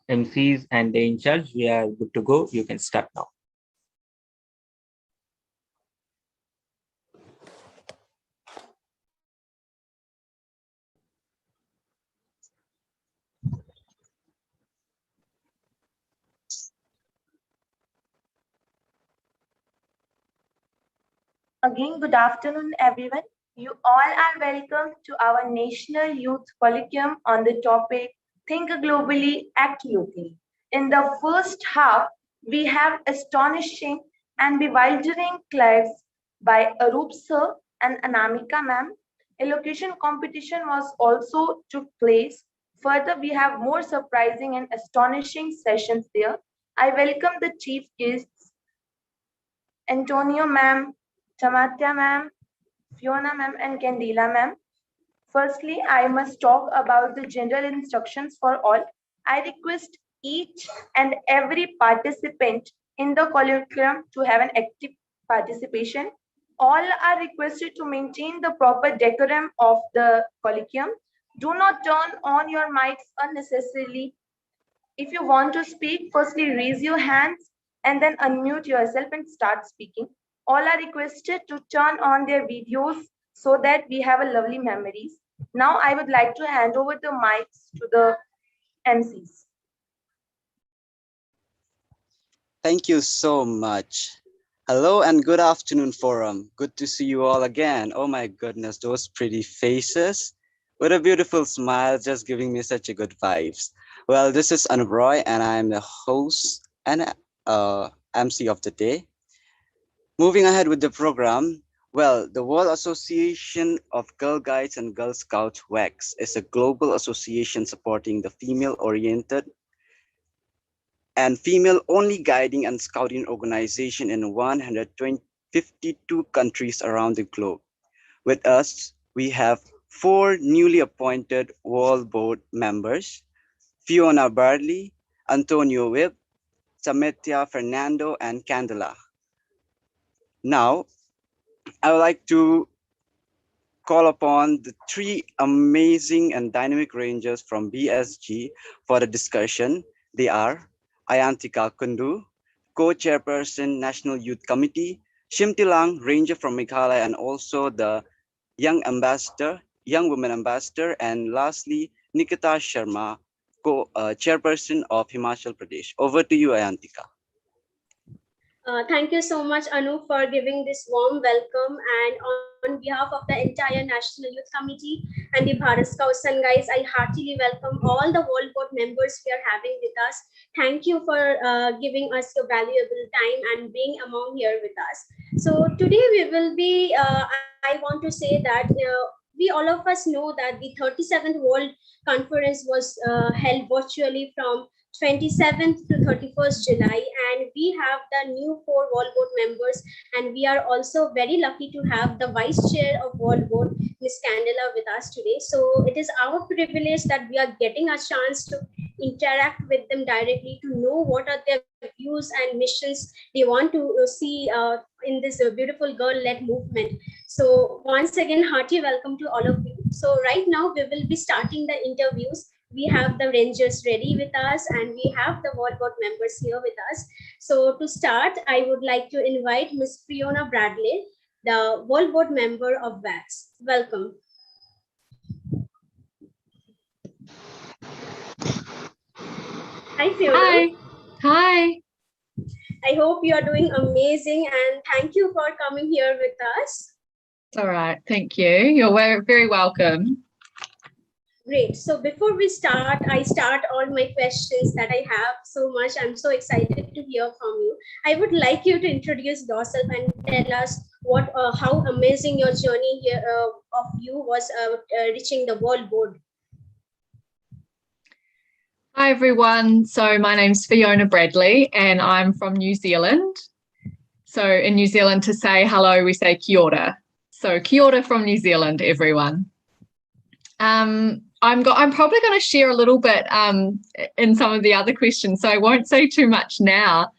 MCs and the in charge, we are good to go. You can start now. Again, good afternoon, everyone. You all are welcome to our National Youth Colloquium on the topic Think Globally, Act Locally. In the first half, we have astonishing and bewildering clips by Arup sir and Anamika ma'am. Elocution competition was also took place. Further, we have more surprising and astonishing sessions there. I welcome the chief guests, Antonio ma'am, Tamatya ma'am, Fiona ma'am, and Candela ma'am. Firstly, I must talk about the general instructions for all. I request each and every participant in the colloquium to have an active participation. All are requested to maintain the proper decorum of the colloquium. Do not turn on your mics unnecessarily. If you want to speak, firstly raise your hands and then unmute yourself and start speaking. All are requested to turn on their videos so that we have a lovely memories. Now I would like to hand over the mics to the MCs. Thank you so much. Hello and good afternoon, forum. Good to see you all again. Oh my goodness, those pretty faces with a beautiful smile just giving me such a good vibes. Well, this is Anup Roy and I'm the host and MC of the day. Moving ahead with the program, well, the World Association of Girl Guides and Girl Scouts WACS is a global association supporting the female-oriented and female-only guiding and scouting organization in 152 countries around the globe. With us, we have 4 newly appointed World Board members, Fiona Bradley, Antonio Webb, Sametya Fernando, and Candela. Now, I would like to call upon the 3 amazing and dynamic rangers from BSG for the discussion. They are Ayantika Kundu, Co-Chairperson, National Youth Committee, Shimtilang, Ranger from Meghalaya, and also the Young Women Ambassador, and lastly, Nikita Sharma, Chairperson of Himachal Pradesh. Over to you, Ayantika. Thank you so much, Anu, for giving this warm welcome. And on behalf of the entire National Youth Committee and the Bharat Scouts and Guides, I heartily welcome all the World Board members we are having with us. Thank you for giving us your valuable time and being among here with us. So today we will be, I want to say that we all of us know that the 37th World Conference was held virtually from 27th to 31st July, and we have the new 4 World Board members, and we are also very lucky to have the Vice Chair of World Board, Ms. Candela, with us today. So it is our privilege that we are getting a chance to interact with them directly, to know what are their views and missions they want to see in this beautiful girl-led movement. So once again, hearty welcome to all of you. So right now we will be starting the interviews. We have the rangers ready with us and we have the World Board members here with us. So to start, I would like to invite Ms. Fiona Bradley, the World Board member of WACS. Welcome. Hi, Fiona. Hi. Hi. I hope you are doing amazing and thank you for coming here with us. It's all right. Thank you. You're very welcome. Great. So before we start, I start all my questions that I have so much. I'm so excited to hear from you. I would like you to introduce yourself and tell us what, how amazing your journey here of you was reaching the World Board. Hi, everyone. So my name's Fiona Bradley and I'm from New Zealand. So in New Zealand, to say hello, we say kia ora. So kia ora from New Zealand, everyone. I'm probably going to share a little bit in some of the other questions, so I won't say too much now,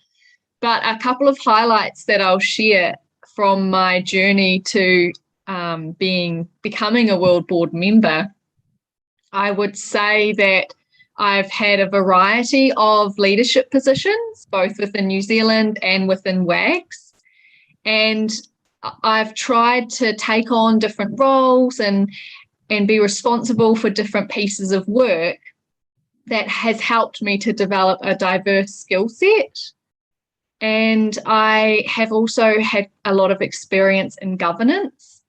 but a couple of highlights that I'll share from my journey to becoming a World Board member. I would say that I've had a variety of leadership positions, both within New Zealand and within WAGs. And I've tried to take on different roles and be responsible for different pieces of work that has helped me to develop a diverse skill set. And I have also had a lot of experience in governance,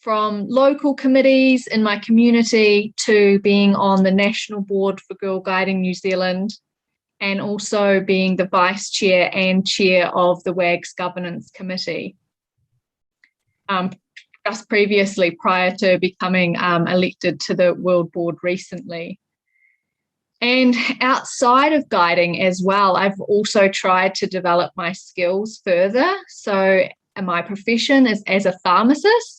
from local committees in my community to being on the National Board for Girl Guiding New Zealand, and also being the Vice Chair and Chair of the WAG's Governance Committee. Just previously, prior to becoming elected to the World Board recently. And outside of guiding as well, I've also tried to develop my skills further. So my profession is as a pharmacist.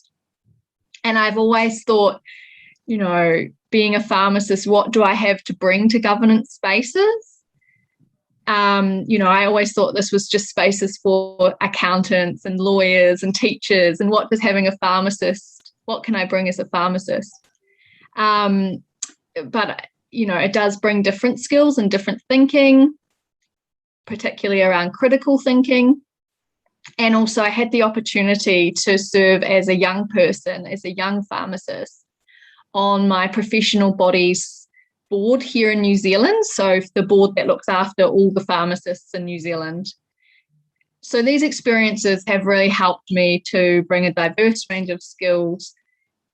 And I've always thought, you know, being a pharmacist, what do I have to bring to governance spaces? You know, I always thought this was just spaces for accountants and lawyers and teachers. And what does having a pharmacist, what can I bring as a pharmacist? But you know, it does bring different skills and different thinking, particularly around critical thinking. And also I had the opportunity to serve as a young person, as a young pharmacist, on my professional body's board here in New Zealand. So the board that looks after all the pharmacists in New Zealand. So these experiences have really helped me to bring a diverse range of skills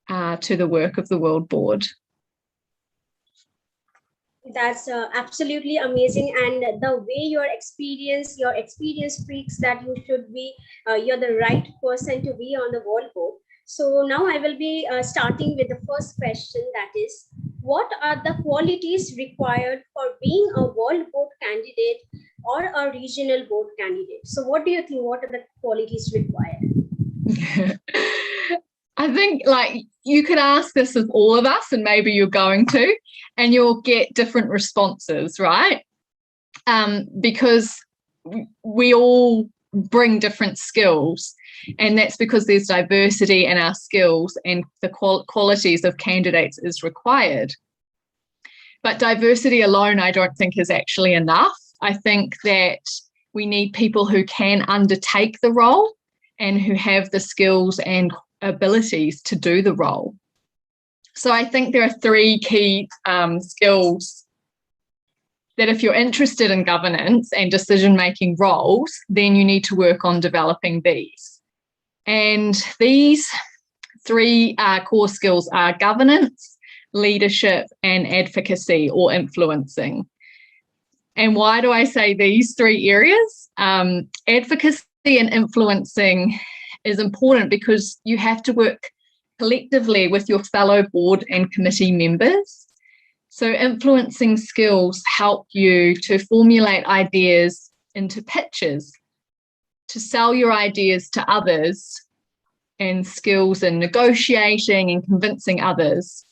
to the work of the World Board. That's absolutely amazing, and the way your experience speaks that you should be, you're the right person to be on the World Board. So now I will be starting with the first question, that is, what are the qualities required for being a World Board candidate or a regional board candidate? So what do you think, what are the qualities required? I think, like, you could ask this of all of us, and maybe you're going to, and you'll get different responses, right? Because we all bring different skills, and that's because there's diversity in our skills, and the qualities of candidates is required. But diversity alone, I don't think, is actually enough. I think that we need people who can undertake the role and who have the skills and abilities to do the role. So I think there are three key skills that if you're interested in governance and decision-making roles, then you need to work on developing these. And these three core skills are governance, leadership, and advocacy or influencing. And why do I say these three areas? Advocacy and influencing is important because you have to work collectively with your fellow board and committee members. So influencing skills help you to formulate ideas into pitches, to sell your ideas to others, and skills in negotiating and convincing others.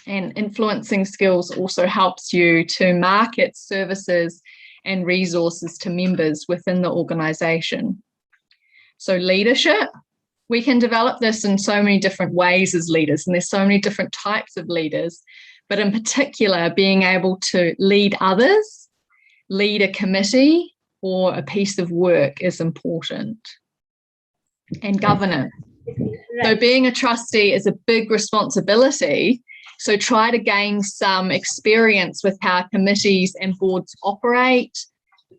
And influencing skills also helps you to market services and resources to members within the organisation. So leadership, we can develop this in so many different ways as leaders, and there's so many different types of leaders, but in particular, being able to lead others, lead a committee or a piece of work is important. And governance. So being a trustee is a big responsibility. So try to gain some experience with how committees and boards operate,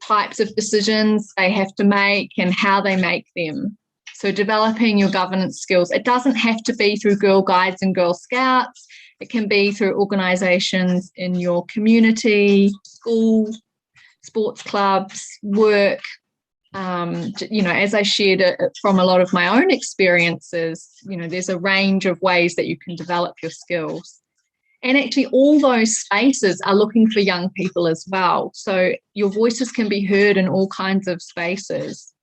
types of decisions they have to make and how they make them. So developing your governance skills. It doesn't have to be through Girl Guides and Girl Scouts. It can be through organisations in your community, school, sports clubs, work. You know, as I shared from a lot of my own experiences, you know, there's a range of ways that you can develop your skills. And actually all those spaces are looking for young people as well. So your voices can be heard in all kinds of spaces.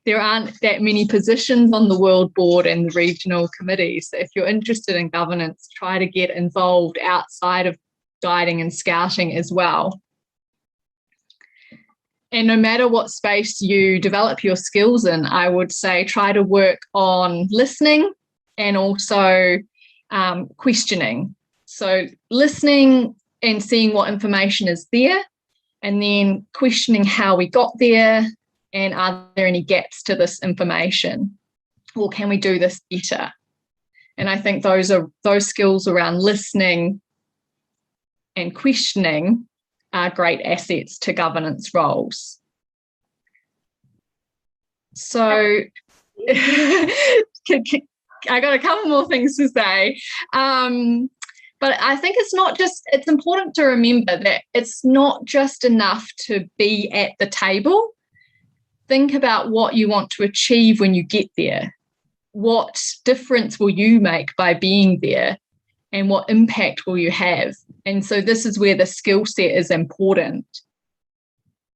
There aren't that many positions on the World Board and the regional committees. So if you're interested in governance, try to get involved outside of guiding and scouting as well. And no matter what space you develop your skills in, I would say try to work on listening and also questioning. So listening and seeing what information is there, and then questioning how we got there, and are there any gaps to this information, or can we do this better? And I think those skills around listening and questioning are great assets to governance roles. So I got a couple more things to say. But I think it's important to remember that it's not just enough to be at the table. Think about what you want to achieve when you get there. What difference will you make by being there? And what impact will you have? And so this is where the skill set is important.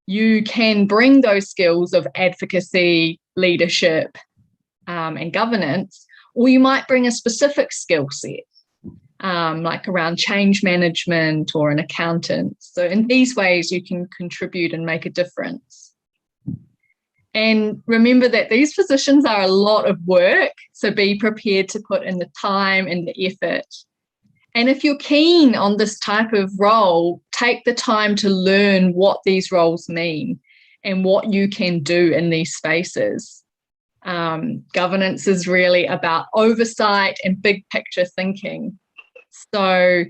You can bring those skills of advocacy, leadership, and governance, or you might bring a specific skill set, like around change management or an accountant. So in these ways, you can contribute and make a difference. And remember that these positions are a lot of work, so be prepared to put in the time and the effort. And if you're keen on this type of role, take the time to learn what these roles mean and what you can do in these spaces. Governance is really about oversight and big picture thinking. So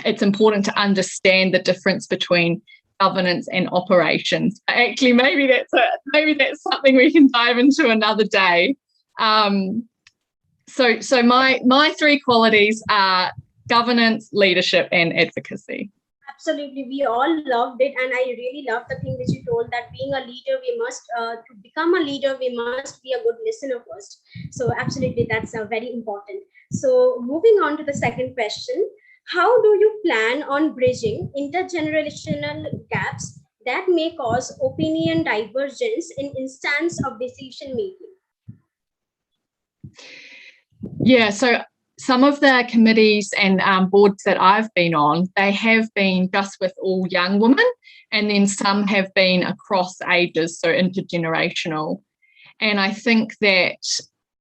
it's important to understand the difference between governance and operations. Actually, maybe that's something we can dive into another day. So my three qualities are governance, leadership, and advocacy. Absolutely, we all loved it, and I really love the thing that you told, that being a leader, we must to become a leader, we must be a good listener first. So absolutely, that's very important. So moving on to the second question, how do you plan on bridging intergenerational gaps that may cause opinion divergence in instance of decision making? Yeah, so some of the committees and boards that I've been on, they have been just with all young women, and then some have been across ages, so intergenerational. And I think that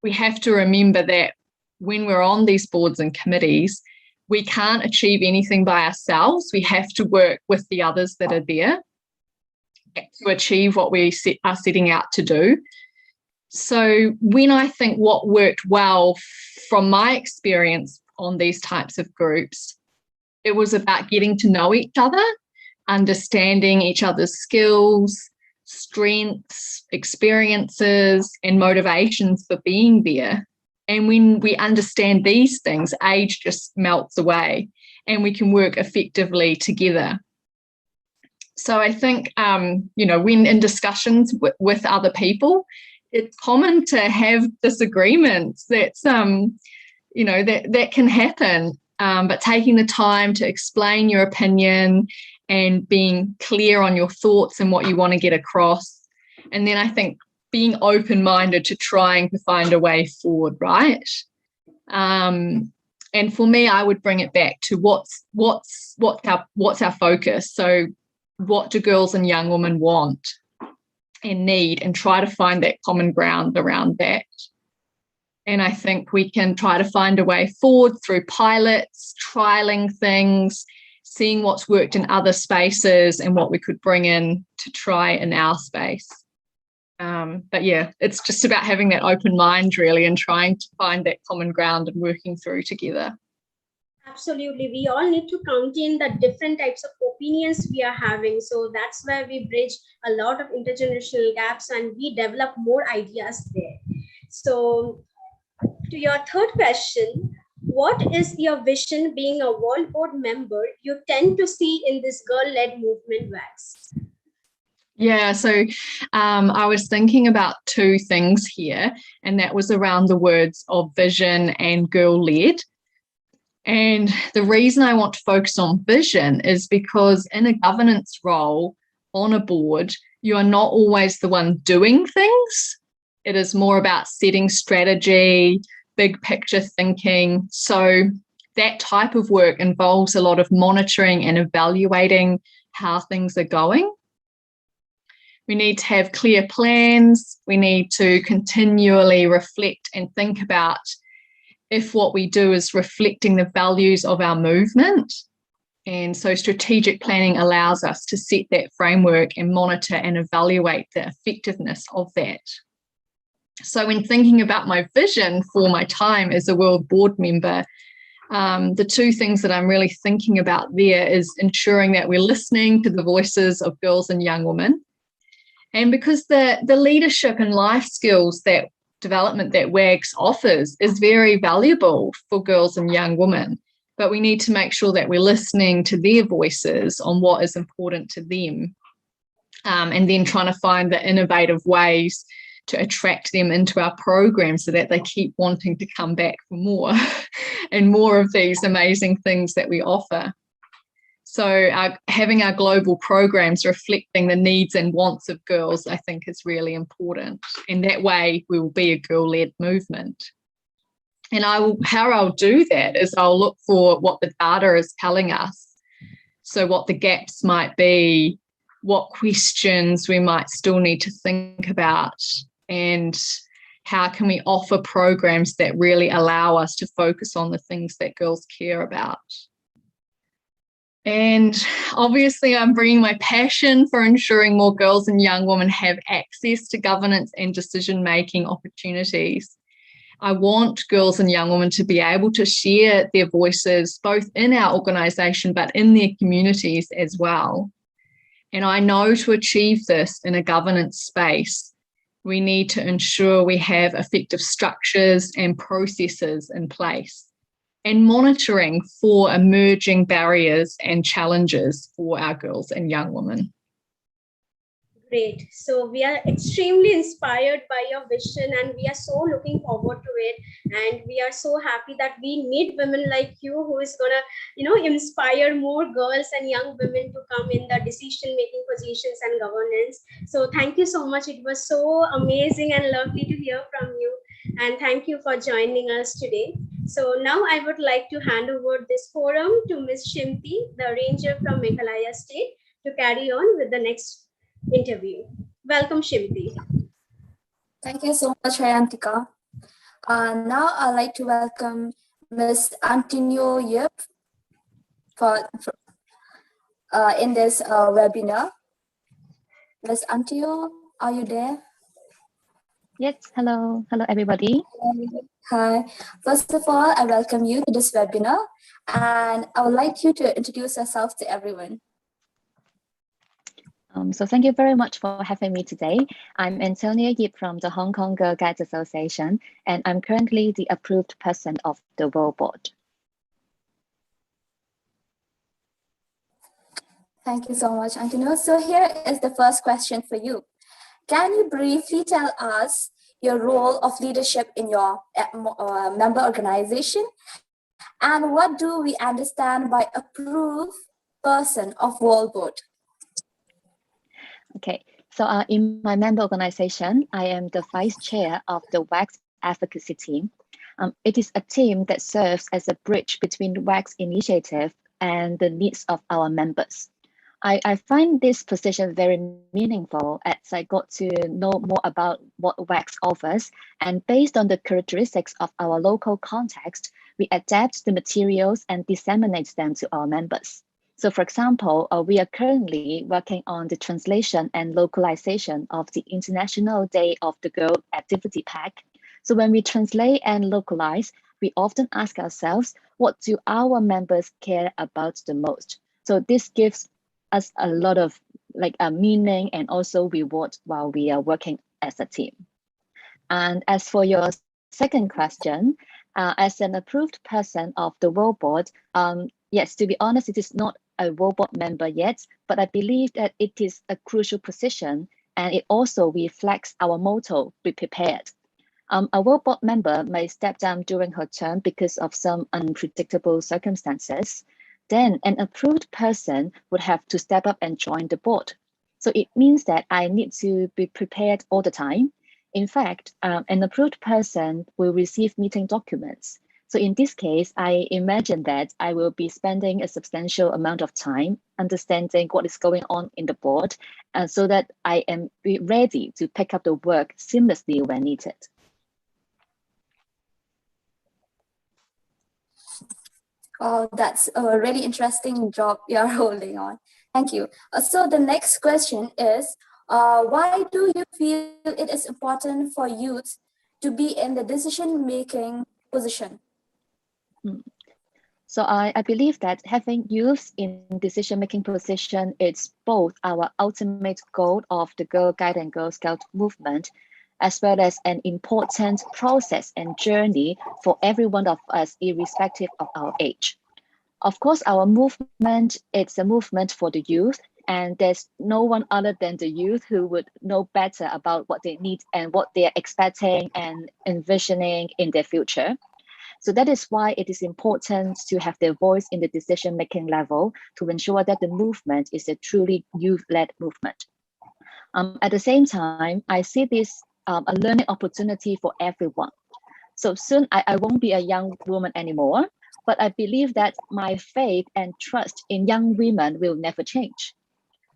we have to remember that when we're on these boards and committees, we can't achieve anything by ourselves. We have to work with the others that are there to achieve what we are setting out to do. So when I think what worked well from my experience on these types of groups, it was about getting to know each other, understanding each other's skills, strengths, experiences, and motivations for being there. And when we understand these things, age just melts away and we can work effectively together. So I think, when in discussions with other people, it's common to have disagreements. That's, that can happen. But taking the time to explain your opinion and being clear on your thoughts and what you want to get across. And then I think being open-minded to trying to find a way forward, right? And for me, I would bring it back to what's our focus. So what do girls and young women want and need, and try to find that common ground around that. And I think we can try to find a way forward through pilots, trialing things, seeing what's worked in other spaces and what we could bring in to try in our space. But yeah, it's just about having that open mind really and trying to find that common ground and working through together. Absolutely. We all need to count in the different types of opinions we are having. So that's where we bridge a lot of intergenerational gaps and we develop more ideas there. So to your third question, what is your vision being a World Board member you tend to see in this girl-led movement, Wax? Yeah, so I was thinking about two things here, and that was around the words of vision and girl-led. And the reason I want to focus on vision is because in a governance role on a board, you are not always the one doing things. It is more about setting strategy, big picture thinking. So that type of work involves a lot of monitoring and evaluating how things are going. We need to have clear plans. We need to continually reflect and think about if what we do is reflecting the values of our movement And so strategic planning allows us to set that framework and monitor and evaluate the effectiveness of that. So when thinking about my vision for my time as a World Board member, the two things that I'm really thinking about there is ensuring that we're listening to the voices of girls and young women. And because the leadership and life skills that development that WAGS offers is very valuable for girls and young women, but we need to make sure that we're listening to their voices on what is important to them, and then trying to find the innovative ways to attract them into our program so that they keep wanting to come back for more and more of these amazing things that we offer. So having our global programs reflecting the needs and wants of girls, I think, is really important. And that way we will be a girl-led movement. And how I'll do that is I'll look for what the data is telling us. So what the gaps might be, what questions we might still need to think about, and how can we offer programs that really allow us to focus on the things that girls care about. And obviously I'm bringing my passion for ensuring more girls and young women have access to governance and decision-making opportunities. I want girls and young women to be able to share their voices both in our organisation but in their communities as well. And I know to achieve this in a governance space, we need to ensure we have effective structures and processes in place and monitoring for emerging barriers and challenges for our girls and young women. Great. So we are extremely inspired by your vision and we are so looking forward to it. And we are so happy that we need women like you who is gonna, inspire more girls and young women to come in the decision-making positions and governance. So thank you so much. It was so amazing and lovely to hear from you. And thank you for joining us today. So now I would like to hand over this forum to Ms. Shimti, the ranger from Meghalaya State, to carry on with the next interview. Welcome, Shimti. Thank you so much, Hayantika. Now I'd like to welcome Ms. Antonio Yip in this webinar. Ms. Antonio, are you there? Yes, hello everybody. Hi. First of all, I welcome you to this webinar and I would like you to introduce yourself to everyone. So thank you very much for having me today. I'm Antonia Yip from the Hong Kong Girl Guides Association, and I'm currently the approved person of the World Board. Thank you so much, Antonio. So here is the first question for you. Can you briefly tell us your role of leadership in your member organization? And what do we understand by approved person of World Board? Okay, so in my member organization, I am the vice chair of the WAGS advocacy team. It is a team that serves as a bridge between WAGS initiative and the needs of our members. I find this position very meaningful as I got to know more about what WAGS offers, and based on the characteristics of our local context, we adapt the materials and disseminate them to our members. So for example, we are currently working on the translation and localization of the International Day of the Girl activity pack. So when we translate and localize, we often ask ourselves, what do our members care about the most? So this gives us a lot of meaning and also reward while we are working as a team. And as for your second question, as an approved person of the World Board, yes, to be honest, it is not a World Board member yet, but I believe that it is a crucial position and it also reflects our motto, be prepared. A World Board member may step down during her term because of some unpredictable circumstances. Then an approved person would have to step up and join the board. So it means that I need to be prepared all the time. In fact, an approved person will receive meeting documents. So in this case, I imagine that I will be spending a substantial amount of time understanding what is going on in the board, so that I am ready to pick up the work seamlessly when needed. Oh, that's a really interesting job you're holding on. Thank you. So the next question is, why do you feel it is important for youth to be in the decision-making position? So I believe that having youth in decision-making position is both our ultimate goal of the Girl Guide and Girl Scout movement, as well as an important process and journey for every one of us, irrespective of our age. Of course, our movement, it's a movement for the youth, and there's no one other than the youth who would know better about what they need and what they're expecting and envisioning in their future. So that is why it is important to have their voice in the decision-making level to ensure that the movement is a truly youth-led movement. At the same time, I see this a learning opportunity for everyone. So soon I won't be a young woman anymore, but I believe that my faith and trust in young women will never change.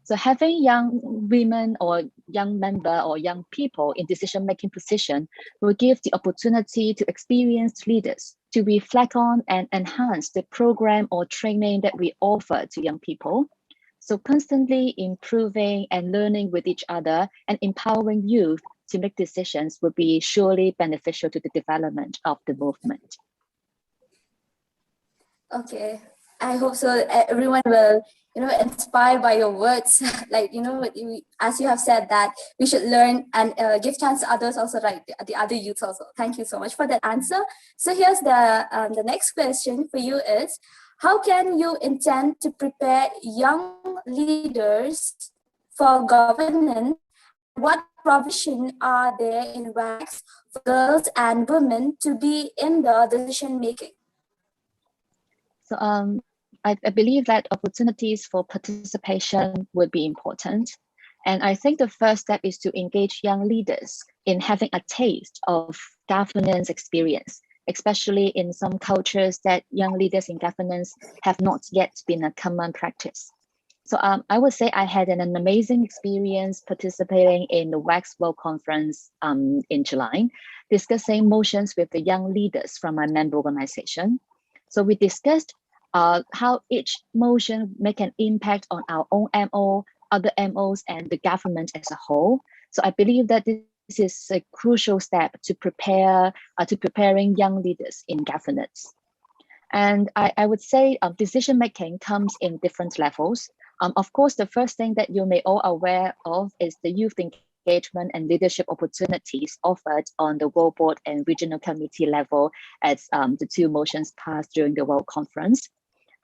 So having young women or young member or young people in decision-making position will give the opportunity to experienced leaders to reflect on and enhance the program or training that we offer to young people. So constantly improving and learning with each other and empowering youth to make decisions will be surely beneficial to the development of the movement. Okay, I hope so. Everyone will, inspired by your words. Like, as you have said that we should learn and give chance to others also, right? The other youths also. Thank you so much for that answer. So here's the next question for you is, how can you intend to prepare young leaders for governance? What provision are there in WACS for girls and women to be in the decision making? So I believe that opportunities for participation would be important. And I think the first step is to engage young leaders in having a taste of governance experience, especially in some cultures that young leaders in governance have not yet been a common practice. So I would say I had an amazing experience participating in the WACS World Conference in July, discussing motions with the young leaders from my member organization. So we discussed how each motion make an impact on our own MO, other MOs, and the government as a whole. So I believe that this is a crucial step to preparing young leaders in governance. And I would say decision making comes in different levels. Of course, the first thing that you may all aware of is the youth engagement and leadership opportunities offered on the World Board and Regional Committee level as the two motions passed during the World Conference.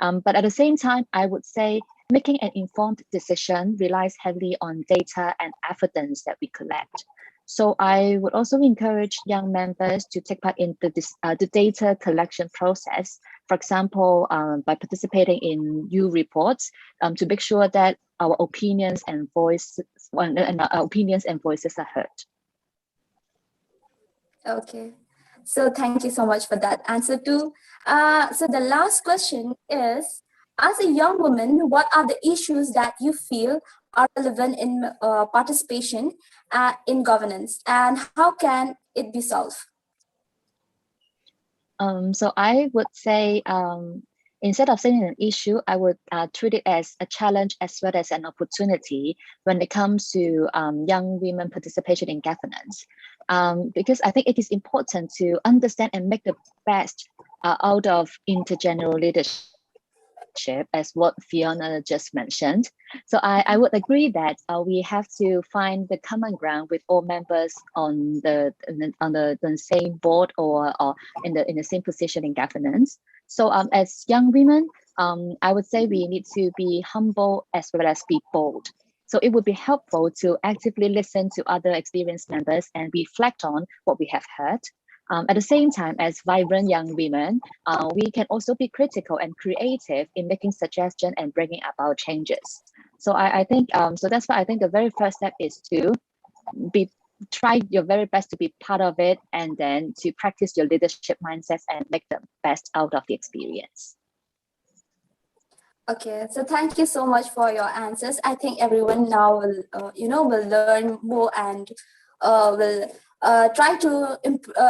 But at the same time, I would say making an informed decision relies heavily on data and evidence that we collect. So I would also encourage young members to take part in the data collection process. For example, by participating in youth reports to make sure that our opinions and voices are heard. Okay, so thank you so much for that answer too. So the last question is, as a young woman, what are the issues that you feel are relevant in participation in governance, and how can it be solved? So I would say, instead of saying an issue, I would treat it as a challenge as well as an opportunity when it comes to young women participation in governance. Because I think it is important to understand and make the best out of intergenerational leadership, as what Fiona just mentioned. So I would agree that we have to find the common ground with all members on the same board or in the same position in governance. So as young women, I would say we need to be humble as well as be bold. So it would be helpful to actively listen to other experienced members and reflect on what we have heard. At the same time, as vibrant young women, we can also be critical and creative in making suggestions and bringing about changes. So I think, so that's why I think the very first step is to try your very best to be part of it, and then to practice your leadership mindsets and make the best out of the experience. Okay, so thank you so much for your answers. I think everyone now will, will learn more and will try to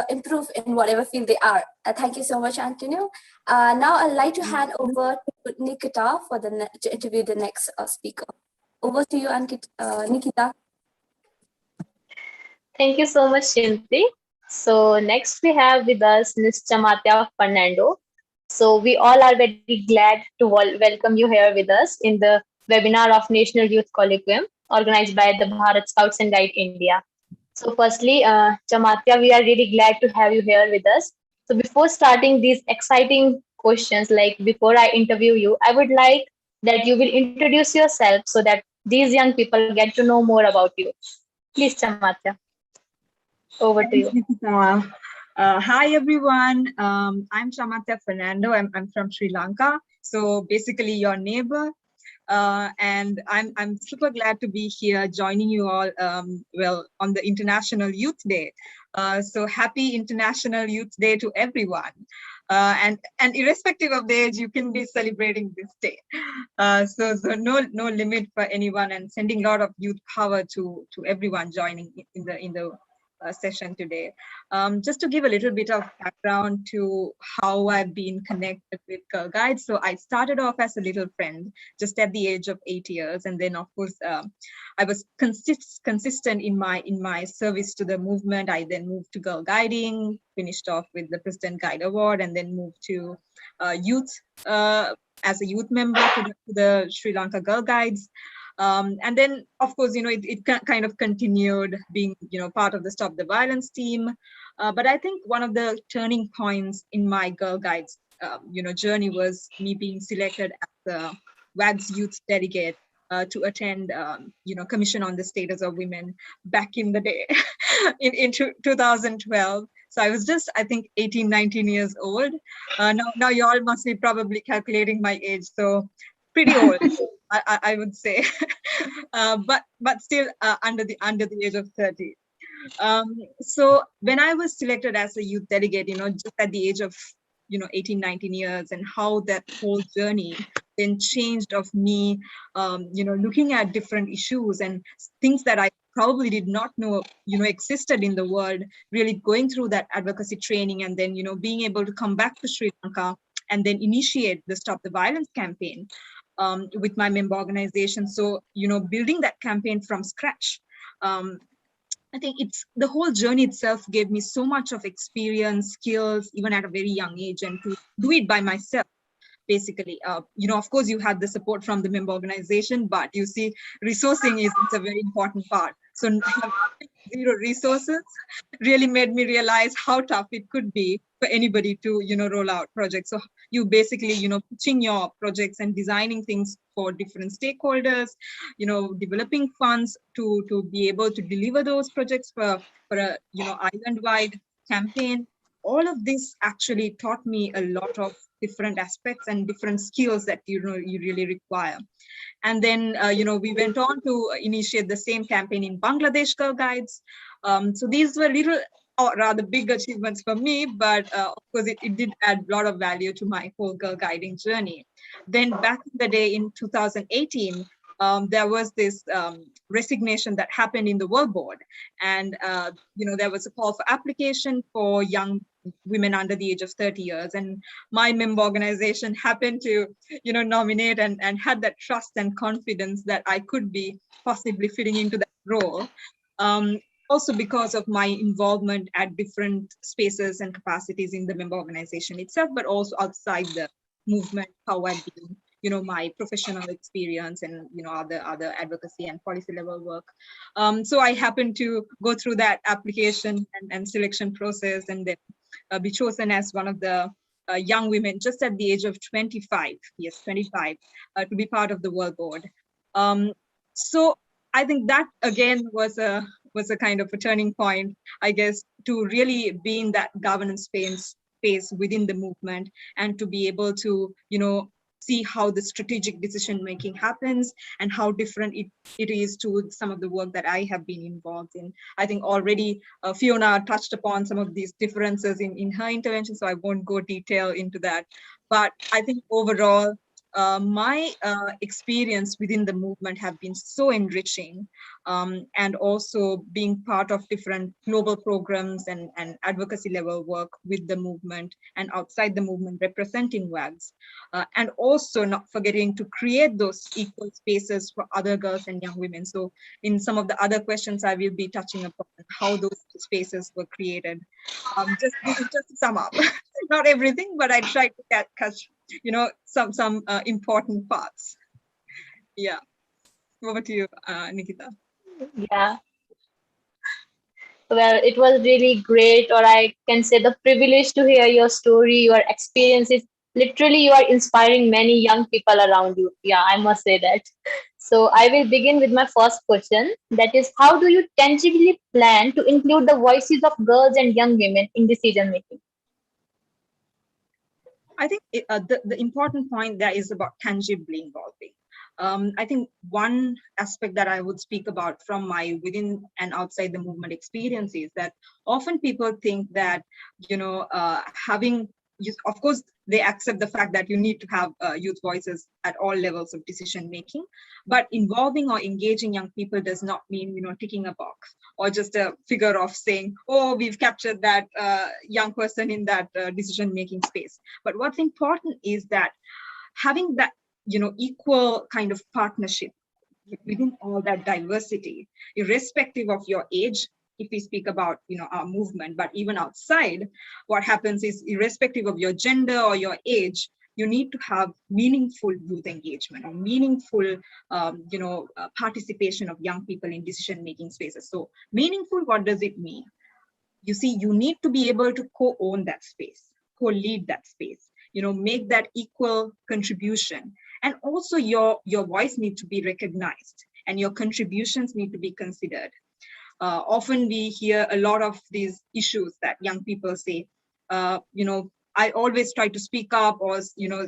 improve in whatever field they are. Thank you so much, Antonio. Now I'd like to hand over to Nikita for to interview the next speaker. Over to you, Nikita. Thank you so much, Shimpi. So next we have with us Ms. Chamatya Fernando. So we all are very glad to welcome you here with us in the webinar of National Youth Colloquium organized by the Bharat Scouts and Guide India. So firstly, Chamatya, we are really glad to have you here with us. So before starting these exciting questions, like before I interview you, I would like that you will introduce yourself so that these young people get to know more about you. Please, Chamatya. Over to you. Hi, everyone. I'm Chamatya Fernando. I'm from Sri Lanka. So basically your neighbor. And I'm super glad to be here joining you all, well, on the International Youth Day. So happy International Youth Day to everyone. And irrespective of the age, you can be celebrating this day. So no limit for anyone, and sending a lot of youth power to everyone joining in the session today. Just to give a little bit of background to how I've been connected with Girl Guides. So I started off as a little friend just at the age of 8 years, and then of course I was consistent in my service to the movement. I then moved to Girl Guiding, finished off with the President Guide Award, and then moved to youth as a youth member to the Sri Lanka Girl Guides. And then, of course, it kind of continued being, part of the Stop the Violence team. But I think one of the turning points in my Girl Guides, journey was me being selected as the WAG's youth delegate to attend, Commission on the Status of Women back in the day, in 2012. So I was just, I think, 18, 19 years old. Now you all must be probably calculating my age. So pretty old. I would say, but still under the age of 30. So when I was selected as a youth delegate, just at the age of 18, 19 years, and how that whole journey then changed of me, looking at different issues and things that I probably did not know, existed in the world, really going through that advocacy training, and then, being able to come back to Sri Lanka and then initiate the Stop the Violence campaign. With my member organization. So, building that campaign from scratch. I think the whole journey itself gave me so much of experience, skills, even at a very young age, and to do it by myself. Basically, of course, you had the support from the member organization, but you see, resourcing is a very important part. So having zero resources really made me realize how tough it could be for anybody to, roll out projects. So you basically, pitching your projects and designing things for different stakeholders, developing funds to be able to deliver those projects for a, island-wide campaign. All of this actually taught me a lot of different aspects and different skills that you really require. And then we went on to initiate the same campaign in Bangladesh Girl Guides. So these were little or rather big achievements for me, but of course it did add a lot of value to my whole girl guiding journey. Then back in the day in 2018, there was this resignation that happened in the World Board, and there was a call for application for young women under the age of 30 years, and my member organization happened to nominate and had that trust and confidence that I could be possibly fitting into that role. Also because of my involvement at different spaces and capacities in the member organization itself, but also outside the movement, how I've been, my professional experience and, other advocacy and policy level work. So I happened to go through that application and selection process, and then be chosen as one of the young women just at the age of 25, yes, 25, to be part of the World Board. So I think that again was a kind of a turning point, I guess, to really be in that governance space within the movement, and to be able to, see how the strategic decision making happens and how different it is to some of the work that I have been involved in. I think already Fiona touched upon some of these differences in her intervention, so I won't go detail into that. But I think overall, my experience within the movement have been so enriching, and also being part of different global programs and advocacy level work with the movement and outside the movement representing WAGs, and also not forgetting to create those equal spaces for other girls and young women. So in some of the other questions, I will be touching upon how those spaces were created. Just to sum up, not everything, but I tried to catch some important parts. Yeah, over to you, Nikita. Yeah. Well, it was really great, or I can say the privilege to hear your story, your experiences. Literally, you are inspiring many young people around you. Yeah, I must say that. So I will begin with my first question. That is, how do you tangibly plan to include the voices of girls and young women in decision making? I think the important point there is about tangibly involving. I think one aspect that I would speak about from my within and outside the movement experience is that often people think that, of course, they accept the fact that you need to have youth voices at all levels of decision making, but involving or engaging young people does not mean, ticking a box or just a figure of saying, oh, we've captured that young person in that decision making space. But what's important is that having that equal kind of partnership within all that diversity, irrespective of your age, if we speak about our movement, but even outside, what happens is irrespective of your gender or your age, you need to have meaningful youth engagement or meaningful participation of young people in decision-making spaces. So meaningful, what does it mean? You see, you need to be able to co-own that space, co-lead that space, make that equal contribution. And also your voice needs to be recognized and your contributions need to be considered. Often we hear a lot of these issues that young people say, I always try to speak up or,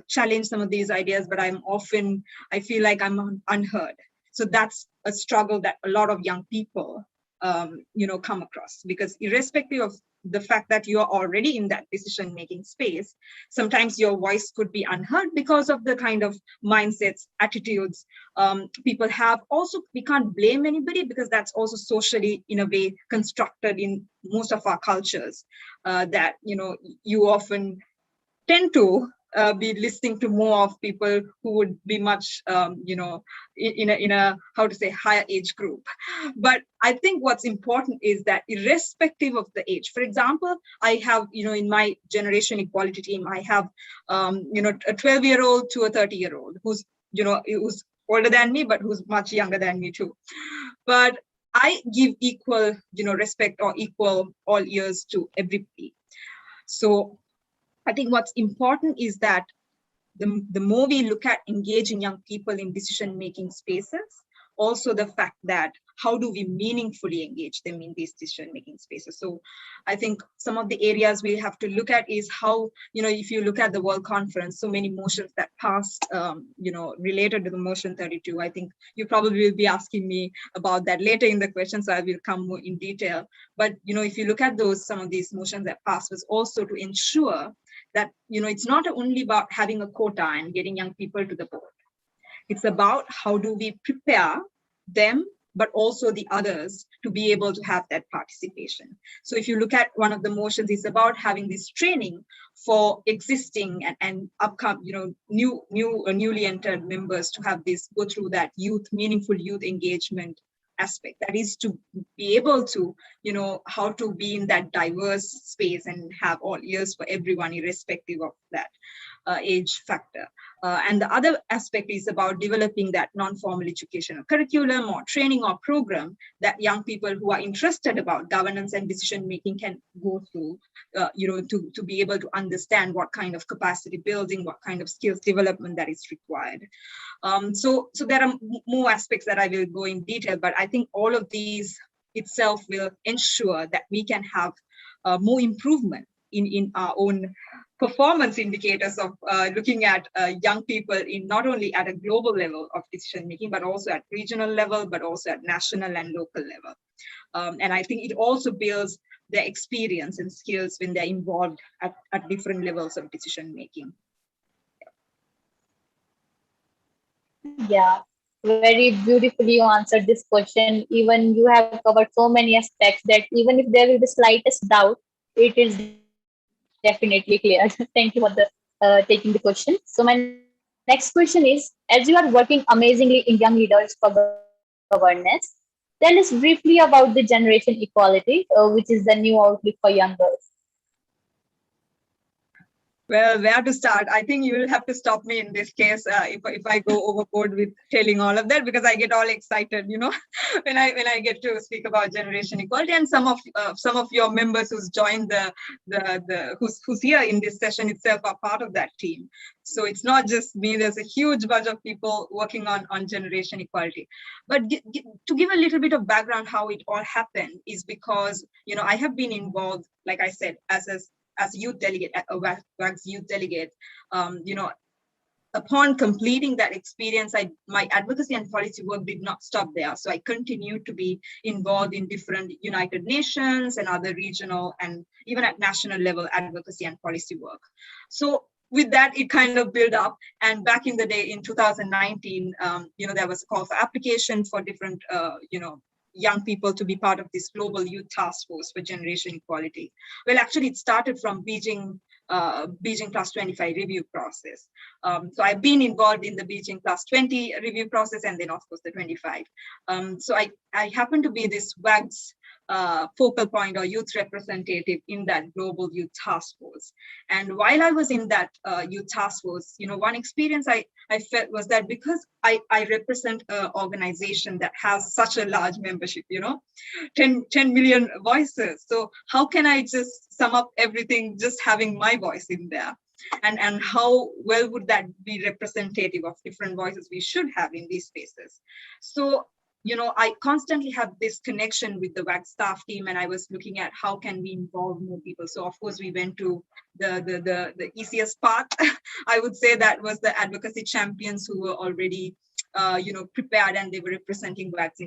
challenge some of these ideas, but I feel like I'm unheard. So that's a struggle that a lot of young people, come across, because irrespective of the fact that you're already in that decision-making space, sometimes your voice could be unheard because of the kind of mindsets, attitudes people have. Also, we can't blame anybody because that's also socially, in a way, constructed in most of our cultures, that, you often tend to be listening to more of people who would be much, in a how to say, higher age group. But I think what's important is that irrespective of the age, for example, I have, in my generation equality team, I have, a 12-year-old to a 30-year-old who's, who's older than me, but who's much younger than me too. But I give equal, respect or equal all ears to everybody. So I think what's important is that the more we look at engaging young people in decision-making spaces, also the fact that how do we meaningfully engage them in these decision-making spaces. So I think some of the areas we have to look at is how, if you look at the World Conference, so many motions that passed, related to the motion 32, I think you probably will be asking me about that later in the question, so I will come more in detail. But, if you look at some of these motions that passed was also to ensure that, it's not only about having a quota and getting young people to the board. It's about how do we prepare them, but also the others to be able to have that participation. So if you look at one of the motions, it's about having this training for existing and upcoming, newly entered members to have this, go through that meaningful youth engagement aspect. That is to be able to, how to be in that diverse space and have all ears for everyone, irrespective of that age factor. And the other aspect is about developing that non-formal educational curriculum or training or program that young people who are interested about governance and decision making can go through, to be able to understand what kind of capacity building, what kind of skills development that is required. So there are more aspects that I will go in detail, but I think all of these itself will ensure that we can have more improvement in our own performance indicators of looking at young people in not only at a global level of decision making, but also at regional level, but also at national and local level. And I think it also builds their experience and skills when they're involved at different levels of decision making. Yeah, very beautifully you answered this question. Even you have covered so many aspects that even if there will be slightest doubt, it is definitely clear. Thank you for the taking the question. So my next question is, as you are working amazingly in young leaders for governance, tell us briefly about the generation equality, which is the new outlook for young girls. Well, where to start? I think you will have to stop me in this case if I go overboard with telling all of that, because I get all excited, when I get to speak about generation equality. And some of your members who's joined who's here in this session itself are part of that team. So it's not just me. There's a huge bunch of people working on generation equality. But to give a little bit of background how it all happened is because I have been involved, like I said, as a youth delegate, a WAG's youth delegate. Upon completing that experience, my advocacy and policy work did not stop there. So I continued to be involved in different United Nations and other regional and even at national level advocacy and policy work. So with that, it kind of built up. And back in the day, in 2019, there was a call for application for different, young people to be part of this global youth task force for generation equality. Well, actually, it started from Beijing Plus 25 review process. So I've been involved in the Beijing Plus 20 review process, and then of course the 25. So I happen to be this WAG's focal point or youth representative in that global youth task force. And while I was in that youth task force, one experience I felt was that because I represent an organization that has such a large membership, 10 million voices. So how can I just sum up everything just having my voice in there? And how well would that be representative of different voices we should have in these spaces? So I constantly have this connection with the WAG staff team, and I was looking at how can we involve more people. So of course we went to the easiest part. I would say that was the advocacy champions who were already prepared, and they were representing WAGs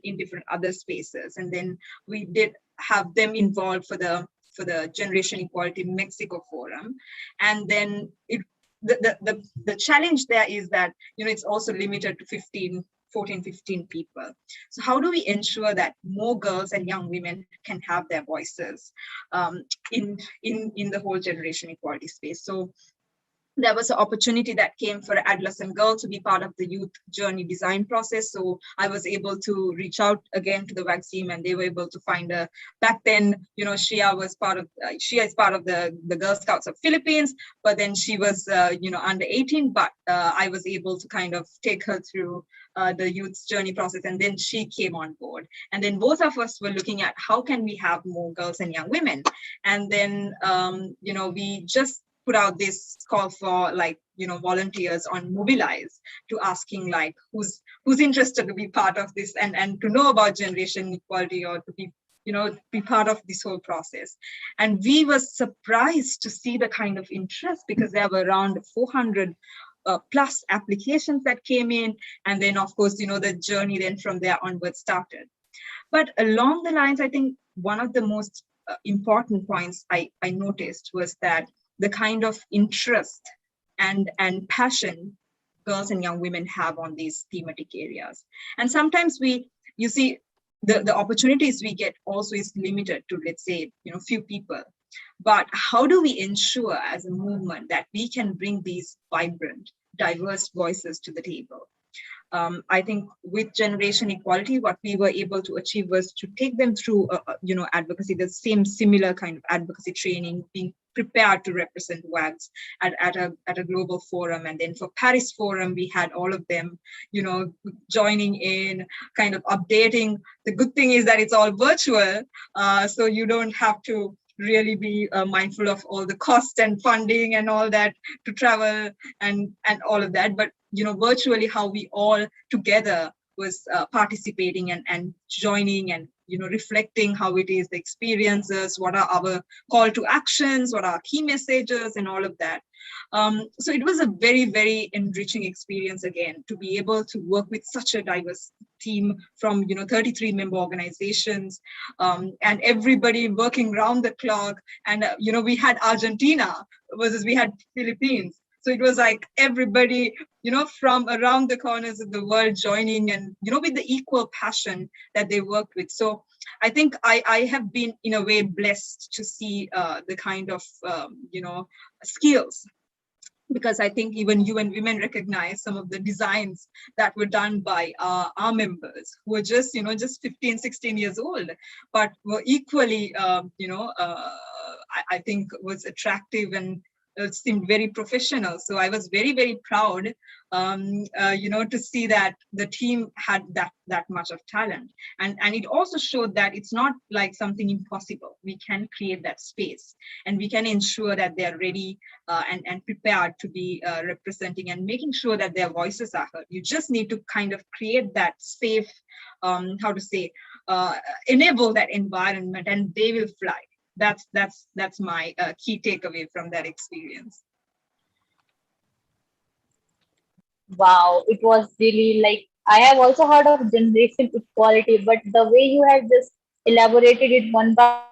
in different other spaces. And then we did have them involved for the Generation Equality Mexico Forum. And then the challenge there is that it's also limited to 14, 15 people. So how do we ensure that more girls and young women can have their voices in the whole generation equality space? So there was an opportunity that came for an adolescent girl to be part of the youth journey design process. So I was able to reach out again to the WAG team, and they were able to find back then, Shia is part of the Girl Scouts of Philippines, but then she was, under 18, but I was able to kind of take her through the youth journey process, and then she came on board. And then both of us were looking at how can we have more girls and young women. And then, we just put out this call for volunteers on Mobilize, to asking who's interested to be part of this and to know about generation equality, or to be part of this whole process. And we were surprised to see the kind of interest, because there were around 400 plus applications that came in. And then of course, the journey then from there onward started. But along the lines, I think one of the most important points I noticed was that the kind of interest and passion girls and young women have on these thematic areas. And sometimes you see the opportunities we get also is limited to, let's say, few people. But how do we ensure as a movement that we can bring these vibrant, diverse voices to the table? I think with generation equality, what we were able to achieve was to take them through, advocacy, the similar kind of advocacy training, being prepared to represent WAGs at a global forum. And then for Paris Forum, we had all of them, joining in, kind of updating. The good thing is that it's all virtual, so you don't have to really be mindful of all the cost and funding and all that to travel and all of that. But virtually how we all together was participating and joining and reflecting how it is, the experiences, what are our call to actions, what are key messages, and all of that. So it was a very, very enriching experience, again, to be able to work with such a diverse team from 33 member organizations, and everybody working round the clock. And we had Argentina versus we had Philippines. So it was like everybody, from around the corners of the world joining, and, with the equal passion that they worked with. So I think I have been, in a way, blessed to see the kind of, skills, because I think even UN Women recognize some of the designs that were done by our members, who were just, just 15, 16 years old, but were equally, I think was attractive and seemed very professional. So I was very, very proud, to see that the team had that much of talent. And it also showed that it's not like something impossible. We can create that space, and we can ensure that they're ready and prepared to be representing and making sure that their voices are heard. You just need to kind of create that safe, enable that environment, and they will fly. That's my key takeaway from that experience. Wow, it was really like, I have also heard of generation equality, but the way you have just elaborated it one by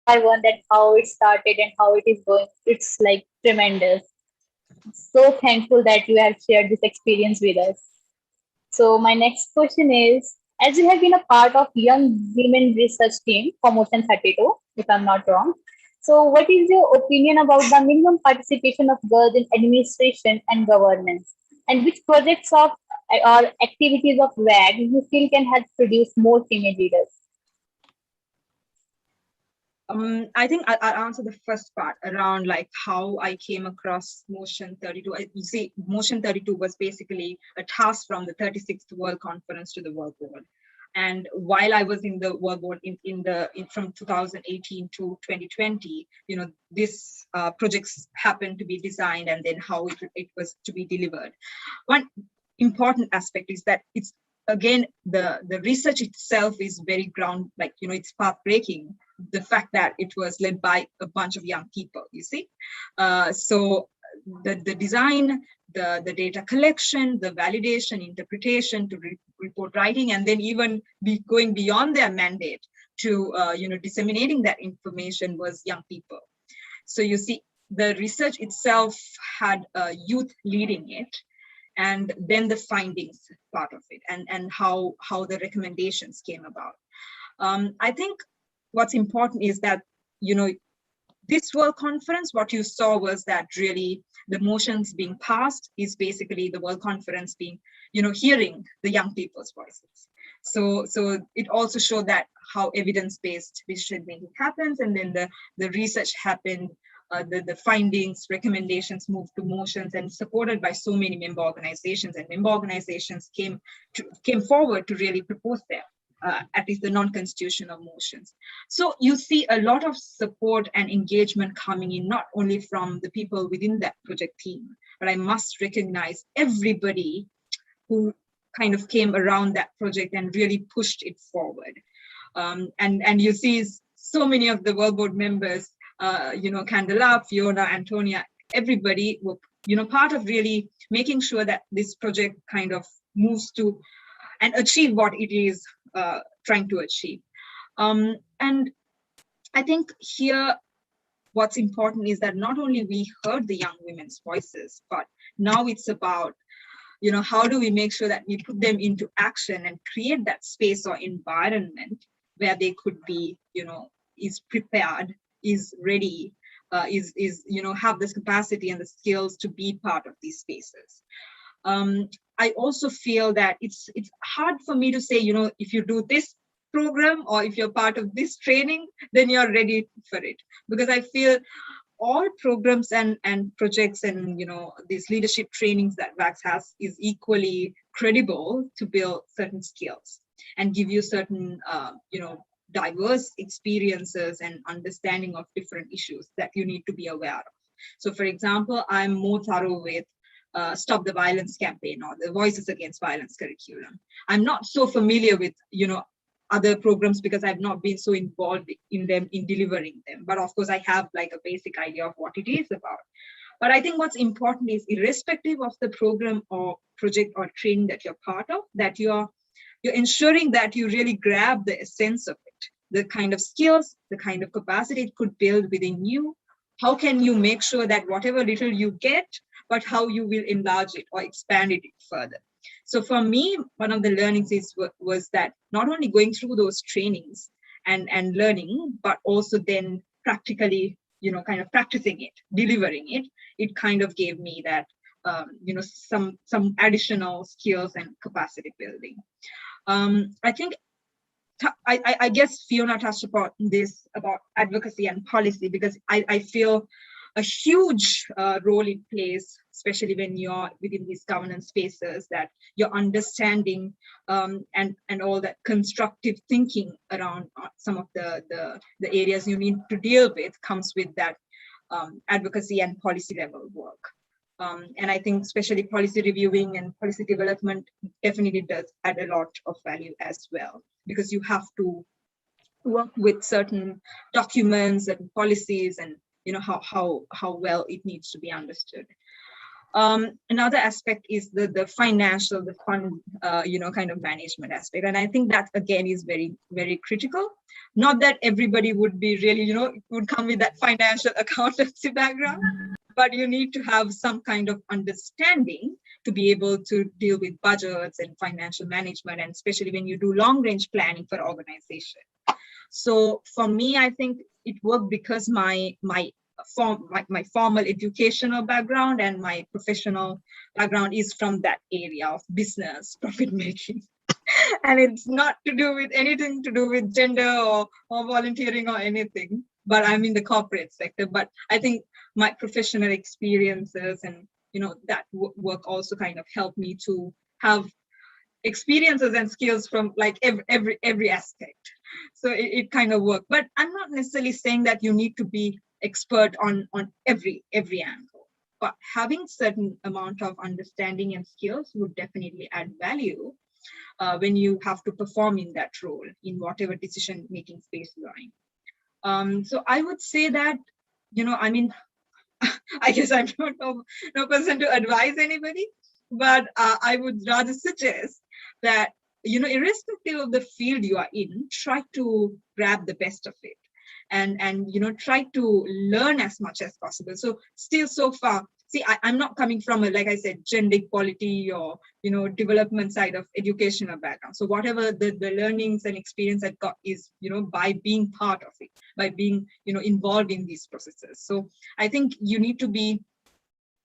one, that how it started and how it is going, it's like tremendous. So thankful that you have shared this experience with us. So my next question is, as you have been a part of Young Women Research Team for Motion 32, if I'm not wrong, so what is your opinion about the minimum participation of girls in administration and governance? And which projects of or activities of WAG you feel can help produce more female leaders? I think I'll answer the first part around like how I came across Motion 32. You see, Motion 32 was basically a task from the 36th World Conference to the World Board. And while I was in the World Board from 2018 to 2020, this projects happened to be designed, and then how it was to be delivered. One important aspect is that it's, again, the research itself is very it's path-breaking. The fact that it was led by a bunch of young people, you see. So the design, the data collection, the validation, interpretation, to report writing, and then even going beyond their mandate to disseminating that information was young people. So you see, the research itself had youth leading it, and then the findings part of it, and how the recommendations came about. I think what's important is that, this World Conference, what you saw was that really the motions being passed is basically the World Conference being, hearing the young people's voices. So it also showed that how evidence-based decision making happens, and then the research happened, the findings, recommendations moved to motions, and supported by so many member organizations, and member organizations came forward to really propose them. At least the non-constitutional motions. So you see a lot of support and engagement coming in, not only from the people within that project team, but I must recognize everybody who kind of came around that project and really pushed it forward. And you see so many of the World Board members, Candela, Fiona, Antonia, everybody were, part of really making sure that this project kind of moves to and achieve what it is trying to achieve. And I think here, what's important is that not only we heard the young women's voices, but now it's about, how do we make sure that we put them into action and create that space or environment where they could be, is prepared, is ready, have this capacity and the skills to be part of these spaces. I also feel that it's hard for me to say, if you do this program or if you're part of this training, then you're ready for it. Because I feel all programs and projects and, these leadership trainings that VAX has is equally credible to build certain skills and give you certain, diverse experiences and understanding of different issues that you need to be aware of. So for example, I'm more thorough with Stop the Violence campaign or the Voices Against Violence curriculum. I'm not so familiar with, other programs because I've not been so involved in them, in delivering them. But of course, I have like a basic idea of what it is about. But I think what's important is, irrespective of the program or project or training that you're part of, that you're ensuring that you really grab the essence of it, the kind of skills, the kind of capacity it could build within you. How can you make sure that whatever little you get, but how you will enlarge it or expand it further. So for me, one of the learnings was that not only going through those trainings and learning, but also then practically, kind of practicing it, delivering it, it kind of gave me that, some additional skills and capacity building. I think, I guess Fiona touched upon this about advocacy and policy, because I feel a huge role it plays, especially when you're within these governance spaces, that your understanding and all that constructive thinking around some of the areas you need to deal with comes with that advocacy and policy level work. And I think especially policy reviewing and policy development definitely does add a lot of value as well, because you have to work with certain documents and policies and how well it needs to be understood. Another aspect is the financial, the fund, kind of management aspect. And I think that again is very, very critical. Not that everybody would be really, would come with that financial accountancy background, but you need to have some kind of understanding to be able to deal with budgets and financial management, and especially when you do long range planning for organization. So for me, I think it worked because my formal educational background and my professional background is from that area of business, profit making. And it's not to do with anything to do with gender or volunteering or anything, but I'm in the corporate sector. But I think my professional experiences and, that work also kind of helped me to have experiences and skills from like every aspect. So it kind of worked. But I'm not necessarily saying that you need to be expert on every angle, but having certain amount of understanding and skills would definitely add value when you have to perform in that role in whatever decision making space you are in. So I would say that, I guess I'm not no person to advise anybody, but I would rather suggest that, irrespective of the field you are in, try to grab the best of it and try to learn as much as possible. So still so far, see, I'm not coming from a, like I said, gender equality or, development side of educational background. So whatever the learnings and experience I got is, by being part of it, by being, involved in these processes. So I think you need to be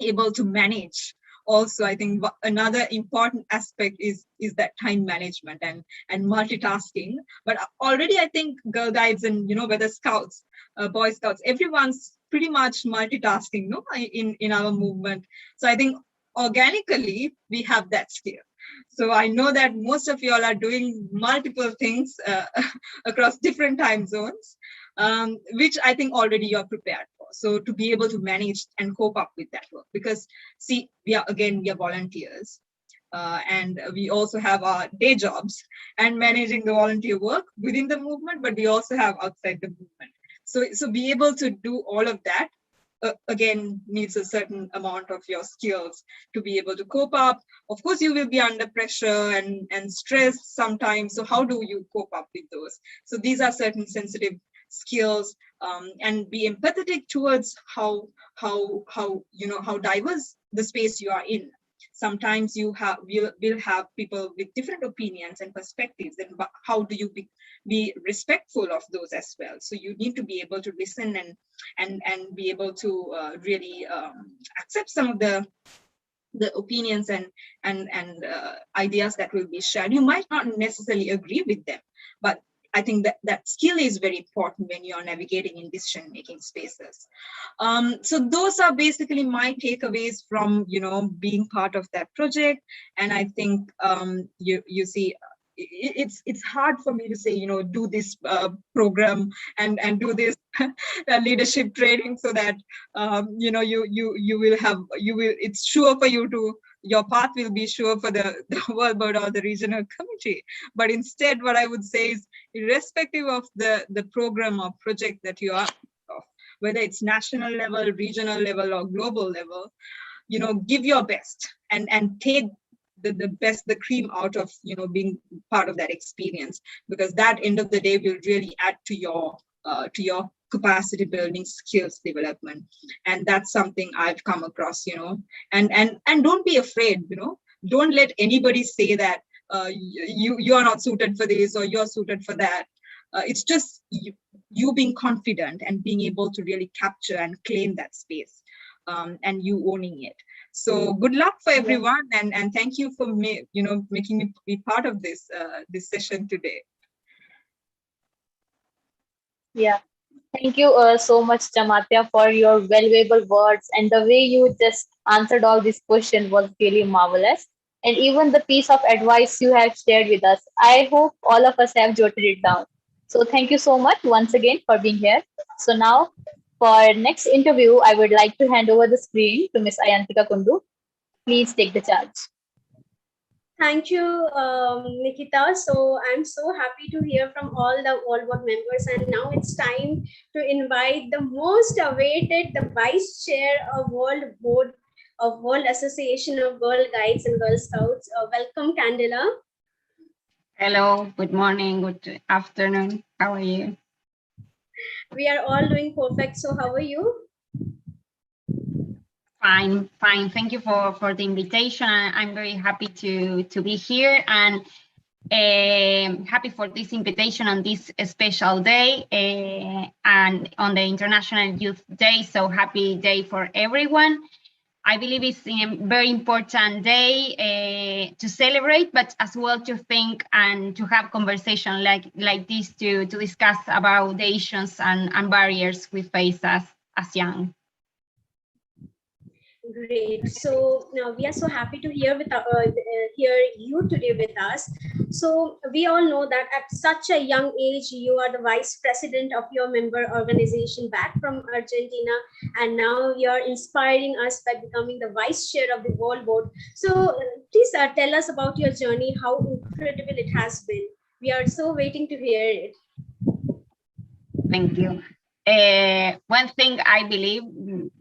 able to manage. Also, I think another important aspect is that time management and multitasking. But already I think Girl Guides and, whether Scouts, Boy Scouts, everyone's pretty much multitasking, in our movement. So I think organically we have that skill. So I know that most of you all are doing multiple things across different time zones, which I think already you're prepared for. So to be able to manage and cope up with that work, because see, we are volunteers. And we also have our day jobs and managing the volunteer work within the movement, but we also have outside the movement. So be able to do all of that, again, needs a certain amount of your skills to be able to cope up. Of course, you will be under pressure and stress sometimes. So how do you cope up with those? So these are certain sensitive skills, and be empathetic towards how diverse the space you are in. Sometimes you will have people with different opinions and perspectives, and how do you be respectful of those as well? So you need to be able to listen and be able to really accept some of the opinions and ideas that will be shared. You might not necessarily agree with them, but I think that skill is very important when you're navigating in decision-making spaces. So those are basically my takeaways from, being part of that project. And I think you see, it's hard for me to say, do this program and do this leadership training so that it's sure for you to. Your path will be sure for the World Board or the regional committee. But instead, what I would say is, irrespective of the program or project that you are of, whether it's national level, regional level, or global level, give your best and take the best, the cream out of, being part of that experience, because that end of the day will really add to your capacity building, skills development. And that's something I've come across, and don't be afraid, don't let anybody say that you are not suited for this or you're suited for that. It's just you being confident and being able to really capture and claim that space, and you owning it. So good luck for everyone, and thank you for making me be part of this session today. Yeah. Thank you so much, Chamatya, for your valuable words, and the way you just answered all these questions was really marvelous. And even the piece of advice you have shared with us, I hope all of us have jotted it down. So thank you so much once again for being here. So now, for next interview, I would like to hand over the screen to Ms. Ayantika Kundu. Please take the charge. Thank you, Nikita. So I'm so happy to hear from all the World Board members, and now it's time to invite the most awaited, the Vice Chair of World Board of World Association of Girl Guides and Girl Scouts. Welcome, Candela. Hello, good morning, good afternoon. How are you? We are all doing perfect. So how are you? Fine. Thank you for the invitation. I'm very happy to be here, and happy for this invitation on this special day and on the International Youth Day. So happy day for everyone. I believe it's a very important day to celebrate, but as well to think and to have conversation like this to discuss about the issues and barriers we face as young. Great. So now we are so happy to hear you today with us. So we all know that at such a young age, you are the vice president of your member organization back from Argentina, and now you are inspiring us by becoming the vice chair of the World Board. So please tell us about your journey, how incredible it has been. We are so waiting to hear it. Thank you. One thing I believe,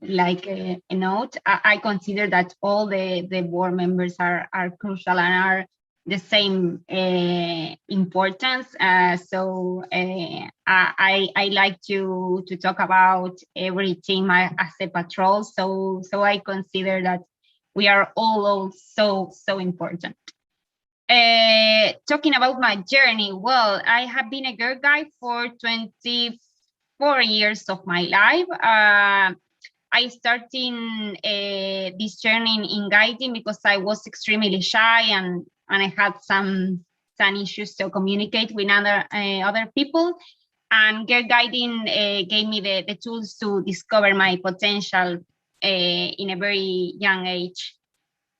like a note, I consider that all the board members are crucial and are the same importance. So I like to talk about every team as a patrol. So I consider that we are all so important. Talking about my journey, well, I have been a girl guide for 24 years of my life. I started this journey in guiding because I was extremely shy and I had some issues to communicate with other people. And girl guiding gave me the tools to discover my potential in a very young age.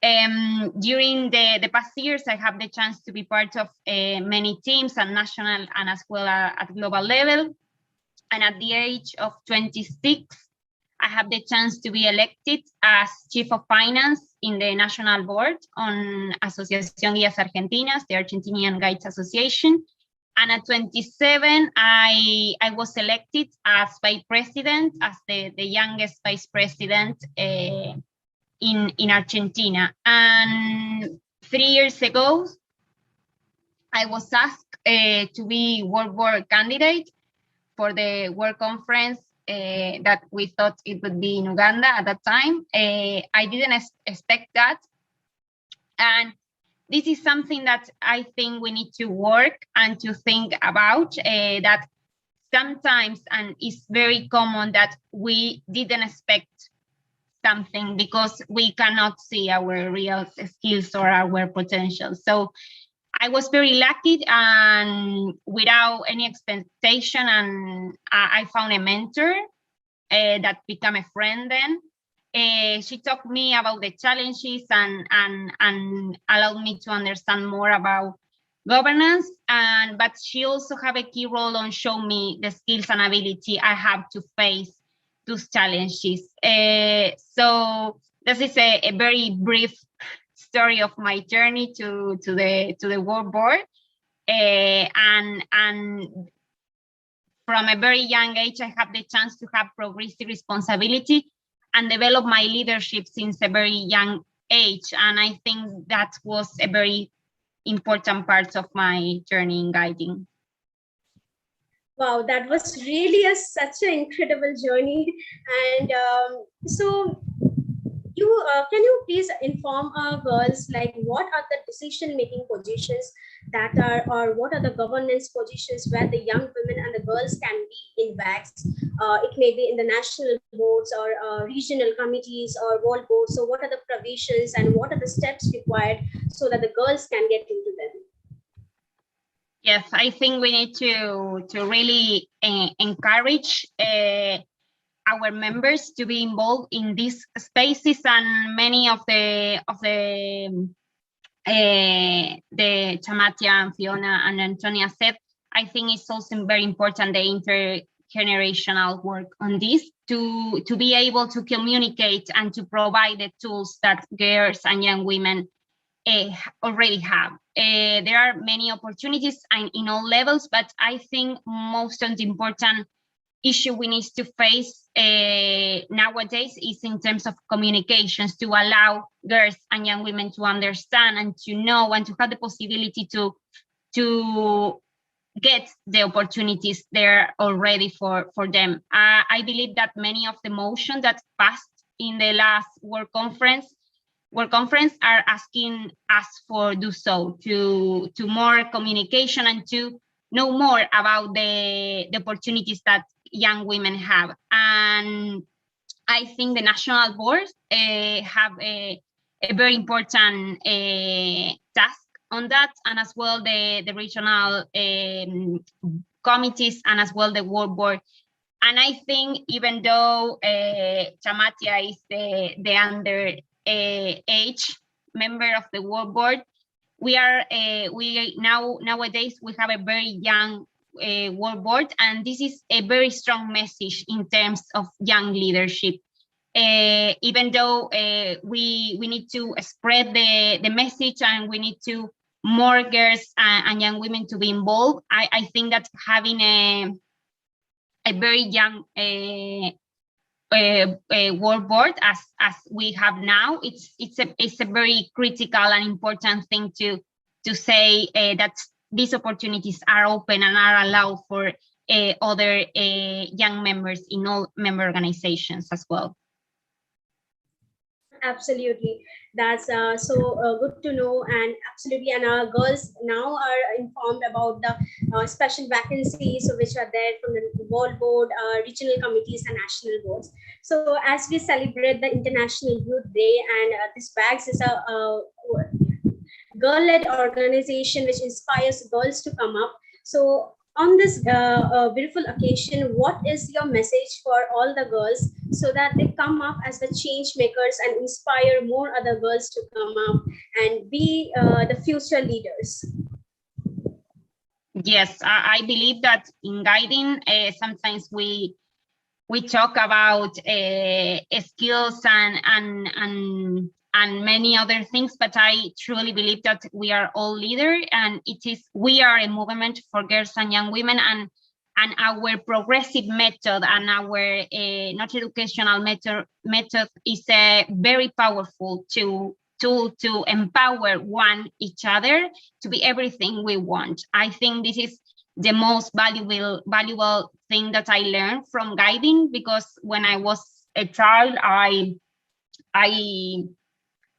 During the past years, I have the chance to be part of many teams at national and as well at global level. And at the age of 26, I have the chance to be elected as Chief of Finance in the National Board on Asociación Guías Argentinas, the Argentinian Guides Association. And at 27, I was elected as Vice President, as the youngest Vice President in Argentina. And 3 years ago, I was asked to be World Board candidate for the World Conference that we thought it would be in Uganda at that time. I didn't expect that. And this is something that I think we need to work and to think about, that sometimes, and it's very common that we didn't expect something because we cannot see our real skills or our potential. So I was very lucky and without any expectation, and I found a mentor that became a friend then. She taught me about the challenges and allowed me to understand more about governance, but she also have a key role on showing me the skills and ability I have to face those challenges. So this is a very brief story of my journey to the World Board, and from a very young age, I have the chance to have progressive responsibility and develop my leadership since a very young age, and I think that was a very important part of my journey in guiding. Wow, that was really such an incredible journey. And so can you please inform our girls, like what are the decision-making positions that are, or what are the governance positions where the young women and the girls can be in WACS? It may be in the national boards or regional committees or world boards. So what are the provisions and what are the steps required so that the girls can get into them? Yes, I think we need to really encourage our members to be involved in these spaces, and many of the Chamatia and Fiona and Antonia said, I think it's also very important the intergenerational work on this to be able to communicate and to provide the tools that girls and young women already have. There are many opportunities and in all levels, but I think most of the important issue we need to face nowadays is in terms of communications, to allow girls and young women to understand and to know and to have the possibility to get the opportunities there already for them. I believe that many of the motions that passed in the last World Conference are asking us for do so, to more communication and to know more about the opportunities that young women have. And I think the national boards have a very important task on that, and as well the regional committees, and as well the world board. And I think even though Chamatia is the under age member of the world board, nowadays we have a very young world board, and this is a very strong message in terms of young leadership. Even though we need to spread the message, and we need to more girls and young women to be involved, I think that having a very young world board as we have now, it's a very critical and important thing to say that these opportunities are open and are allowed for other young members in all member organizations as well. Absolutely, that's so good to know. And absolutely, and our girls now are informed about the special vacancies which are there from the world board, regional committees and national boards. So as we celebrate the International Youth Day, and this WACS is a girl-led organization which inspires girls to come up. So on this beautiful occasion, what is your message for all the girls so that they come up as the change makers and inspire more other girls to come up and be the future leaders? Yes, I believe that in guiding, sometimes we talk about skills and many other things, but I truly believe that we are all leaders, and we are a movement for girls and young women, and our progressive method and our not educational method is a very powerful tool to empower each other to be everything we want. I think this is the most valuable thing that I learned from guiding, because when I was a child,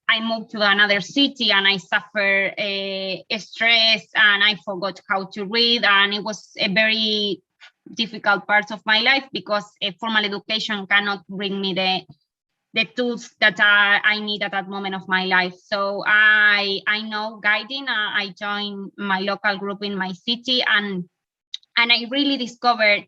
I moved to another city and I suffered stress, and I forgot how to read, and it was a very difficult part of my life because a formal education cannot bring me the tools that I need at that moment of my life. So I know guiding. I joined my local group in my city, and I really discovered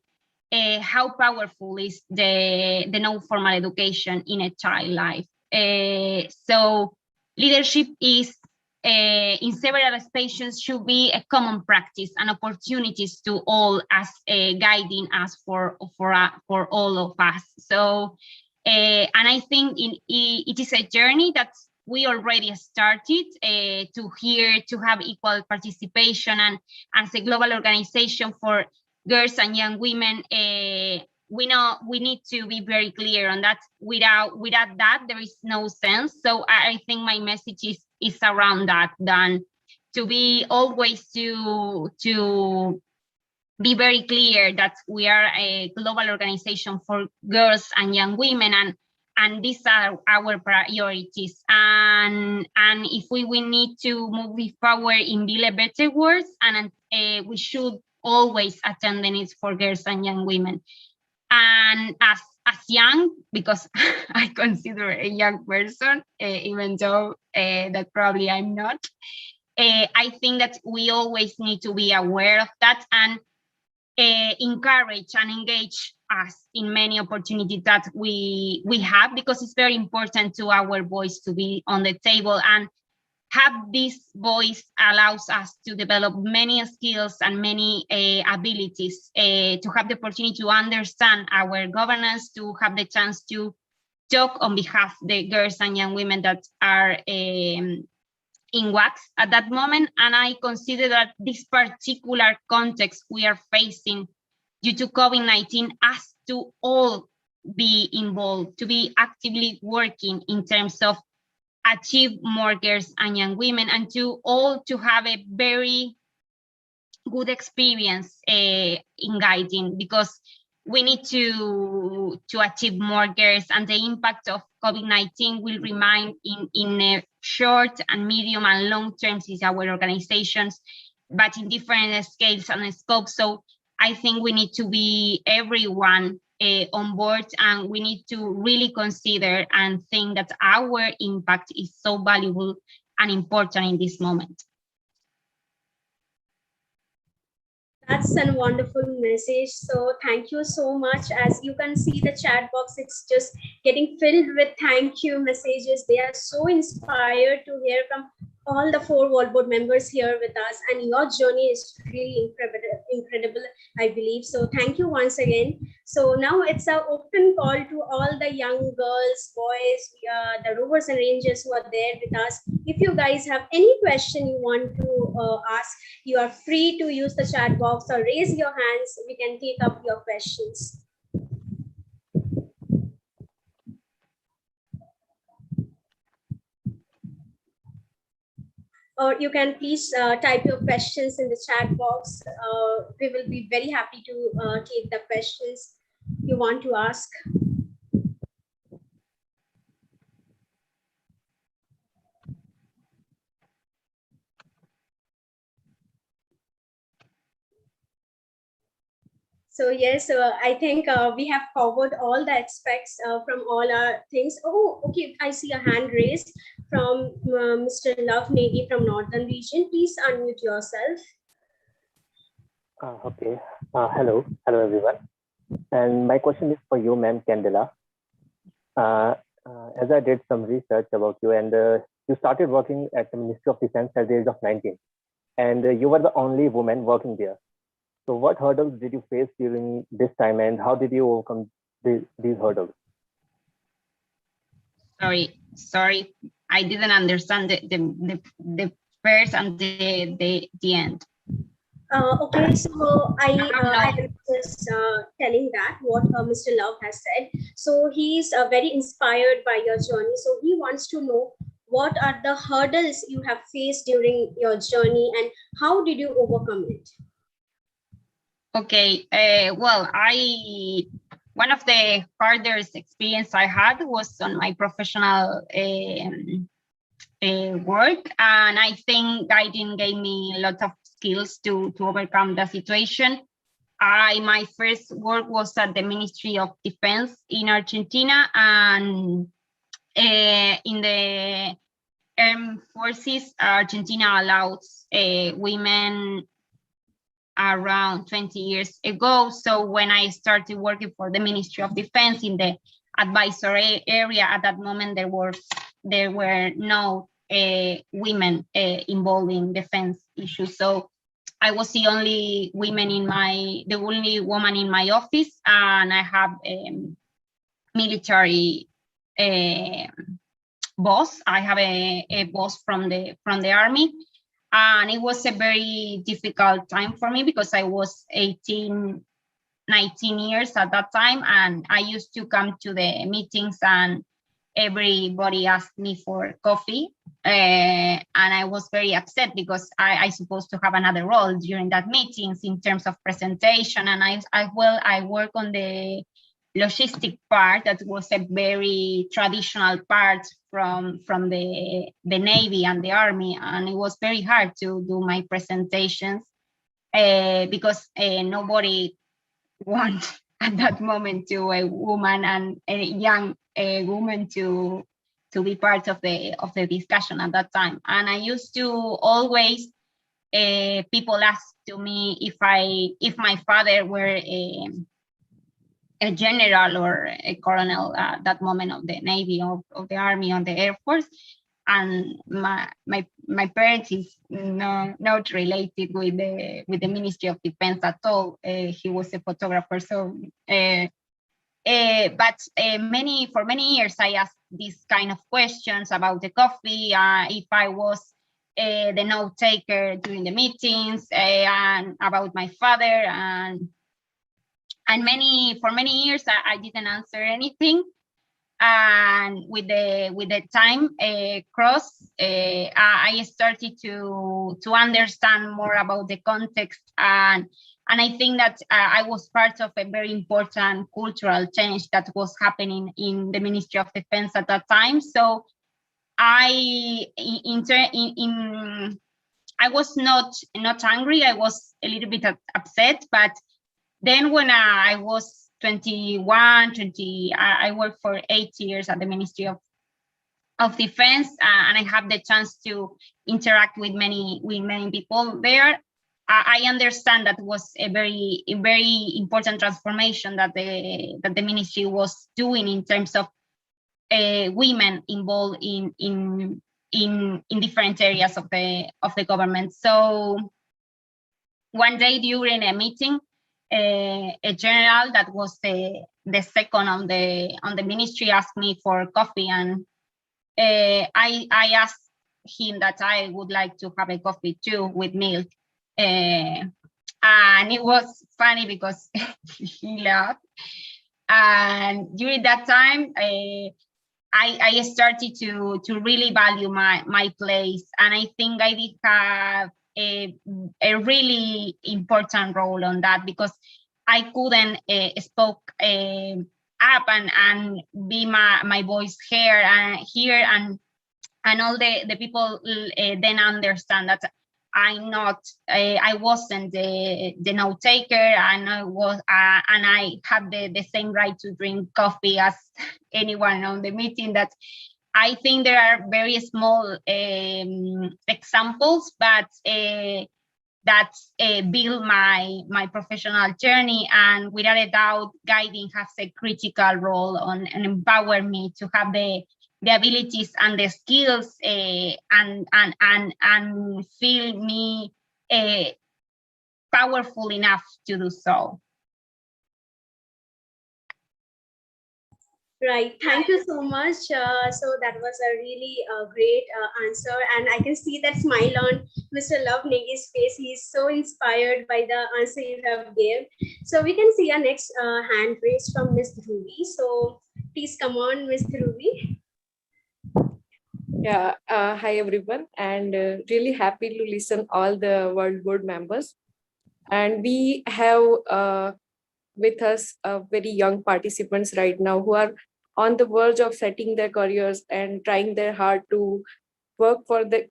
how powerful is the non-formal education in a child life. So leadership is in several spaces should be a common practice and opportunities to all as guiding us for all of us. So and I think it is a journey that we already started to have equal participation, and as a global organization for girls and young women, we know we need to be very clear on that. Without that, there is no sense. So I think my message is around that, then to be always to be very clear that we are a global organization for girls and young women, and these are our priorities. And if we need to move forward in build a better world, and we should always attend the needs for girls and young women. And as young, because I consider a young person, even though that probably I'm not, I think that we always need to be aware of that and encourage and engage us in many opportunities that we have, because it's very important to our voice to be on the table, and have this voice allows us to develop many skills and many abilities, to have the opportunity to understand our governance, to have the chance to talk on behalf of the girls and young women that are in WACS at that moment. And I consider that this particular context we are facing due to COVID-19 has to all be involved, to be actively working in terms of achieve more girls and young women, and to all to have a very good experience in guiding, because we need to achieve more girls, and the impact of COVID-19 will remain in a short and medium and long terms in our organizations, but in different scales and scopes. So I think we need to be everyone on board, and we need to really consider and think that our impact is so valuable and important in this moment. That's a wonderful message. So thank you so much. As you can see, the chat box, it's just getting filled with thank you messages. They are so inspired to hear from all the 4 World Board members here with us, and your journey is really incredible, I believe. So thank you once again. So now it's an open call to all the young girls, boys, the rovers and rangers who are there with us. If you guys have any question you want to ask, you are free to use the chat box or raise your hands. We can take up your questions. Or you can please type your questions in the chat box. We will be very happy to take the questions you want to ask. So yes, I think we have covered all the aspects from all our things. Oh, okay, I see a hand raised from Mr. Love Negi from Northern Region. Please unmute yourself. Okay. Hello everyone. And my question is for you, ma'am Candela. As I did some research about you, and you started working at the Ministry of Defense at the age of 19, and you were the only woman working there. So what hurdles did you face during this time, and how did you overcome these hurdles? Sorry, I didn't understand the first and the end. Okay, so I am just telling that what Mr. Love has said. So he's very inspired by your journey. So he wants to know what are the hurdles you have faced during your journey and how did you overcome it? Okay, well, one of the hardest experience I had was on my professional work, and I think guiding gave me a lot of skills to overcome the situation. My first work was at the Ministry of Defense in Argentina, and in the armed forces, Argentina allows women around 20 years ago. So when I started working for the Ministry of Defense in the advisory area, at that moment there were no women involved in defense issues. So I was the only woman in my office, and I have a military boss. I have a boss from the army. And it was a very difficult time for me because I was 19 years at that time. And I used to come to the meetings and everybody asked me for coffee. And I was very upset because I supposed to have another role during that meetings in terms of presentation. And I work on the logistic part that was a very traditional part from the Navy and the Army. And it was very hard to do my presentations because nobody want at that moment to a woman and a young woman to be part of the discussion at that time. And I used to always people ask to me if my father were a general or a colonel at that moment of the Navy or of the Army or the Air Force. And my parents is not related with the Ministry of Defense at all. He was a photographer, so but for many years I asked these kind of questions about the coffee, if I was the note taker during the meetings, and about my father, and for many years I didn't answer anything. And with the time cross, I started to understand more about the context, and I think that I was part of a very important cultural change that was happening in the Ministry of Defense at that time. So I was not angry. I was a little bit upset, but then when I was 21, 20, I worked for 8 years at the Ministry of Defense, and I have the chance to interact with many people there. I understand that was a very important transformation that the ministry was doing in terms of women involved in different areas of the government. So one day during a meeting, a general that was the second on the ministry asked me for coffee, and I asked him that I would like to have a coffee too with milk, and it was funny because he laughed. And during that time, I started to really value my place, and I think I did have a really important role on that, because I couldn't spoke up and be my voice here and all the people then understand that I wasn't the note taker, and I had the same right to drink coffee as anyone on the meeting. That I think there are very small examples, but that build my professional journey, and without a doubt, guiding has a critical role on and empower me to have the abilities and the skills and feel me powerful enough to do so. Right. Thank you so much. So that was a really great answer. And I can see that smile on Mr. Love Negi's face. He is so inspired by the answer you have gave. So we can see our next hand raised from Ms. Dhruvi. So please come on, Ms. Dhruvi. Yeah, hi everyone, and really happy to listen all the World Board members. And we have with us very young participants right now who are on the verge of setting their careers and trying their hard to work for the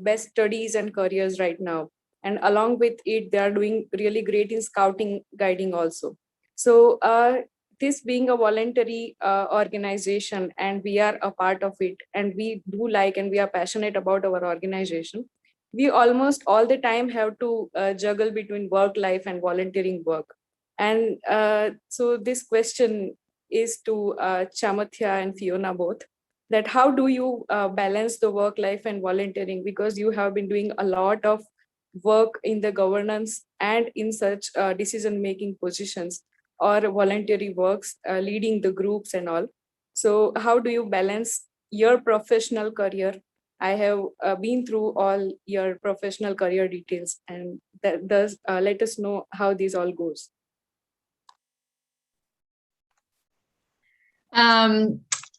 best studies and careers right now. And along with it, they are doing really great in scouting guiding also. So this being a voluntary organization, and we are a part of it, and we do like and we are passionate about our organization, we almost all the time have to juggle between work life and volunteering work. And so this question is to Chamatya and Fiona both, that how do you balance the work life and volunteering, because you have been doing a lot of work in the governance and in such decision making positions or voluntary works, leading the groups and all. So how do you balance your professional career? I have been through all your professional career details, and that does let us know how this all goes.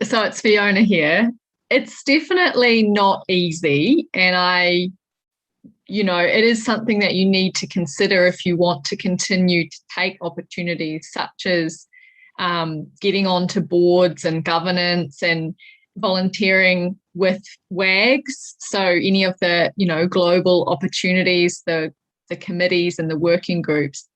So it's Fiona here. It's definitely not easy, and it is something that you need to consider if you want to continue to take opportunities such as getting onto boards and governance and volunteering with WAGs. So any of the, global opportunities, the committees and the working groups.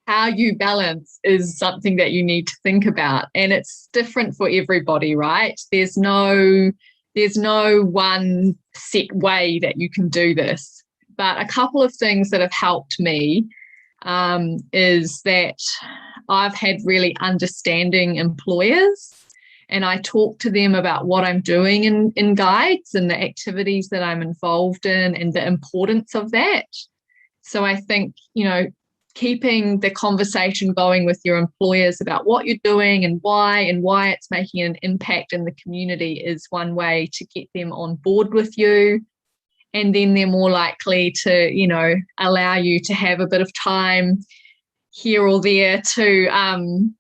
How you balance is something that you need to think about, and it's different for everybody, right? There's no one set way that you can do this. But a couple of things that have helped me is that I've had really understanding employers, and I talk to them about what I'm doing in guides and the activities that I'm involved in and the importance of that. So I think, keeping the conversation going with your employers about what you're doing and why it's making an impact in the community is one way to get them on board with you. And then they're more likely to, allow you to have a bit of time here or there to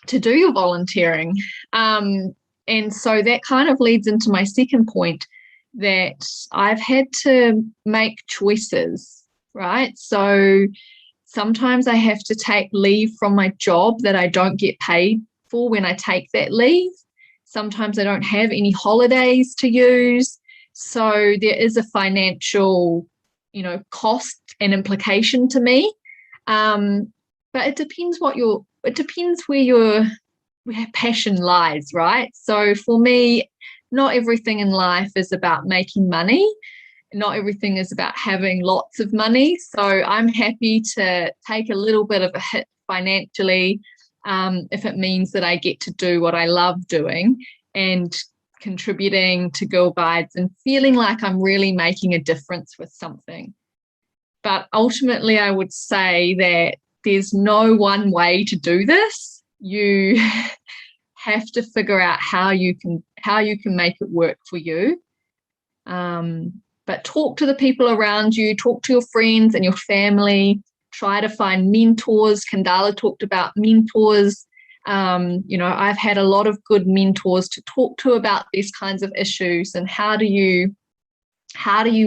do your volunteering. And so that kind of leads into my second point, that I've had to make choices, right? So sometimes I have to take leave from my job that I don't get paid for when I take that leave. Sometimes I don't have any holidays to use. So there is a financial, cost and implication to me. But it depends where your passion lies, right? So for me, not everything in life is about making money. Not everything is about having lots of money. So I'm happy to take a little bit of a hit financially if it means that I get to do what I love doing and contributing to Girl Guides and feeling like I'm really making a difference with something. But ultimately, I would say that there's no one way to do this. You have to figure out how you can make it work for you. But talk to the people around you, talk to your friends and your family, try to find mentors. Kandala talked about mentors. I've had a lot of good mentors to talk to about these kinds of issues, and how do you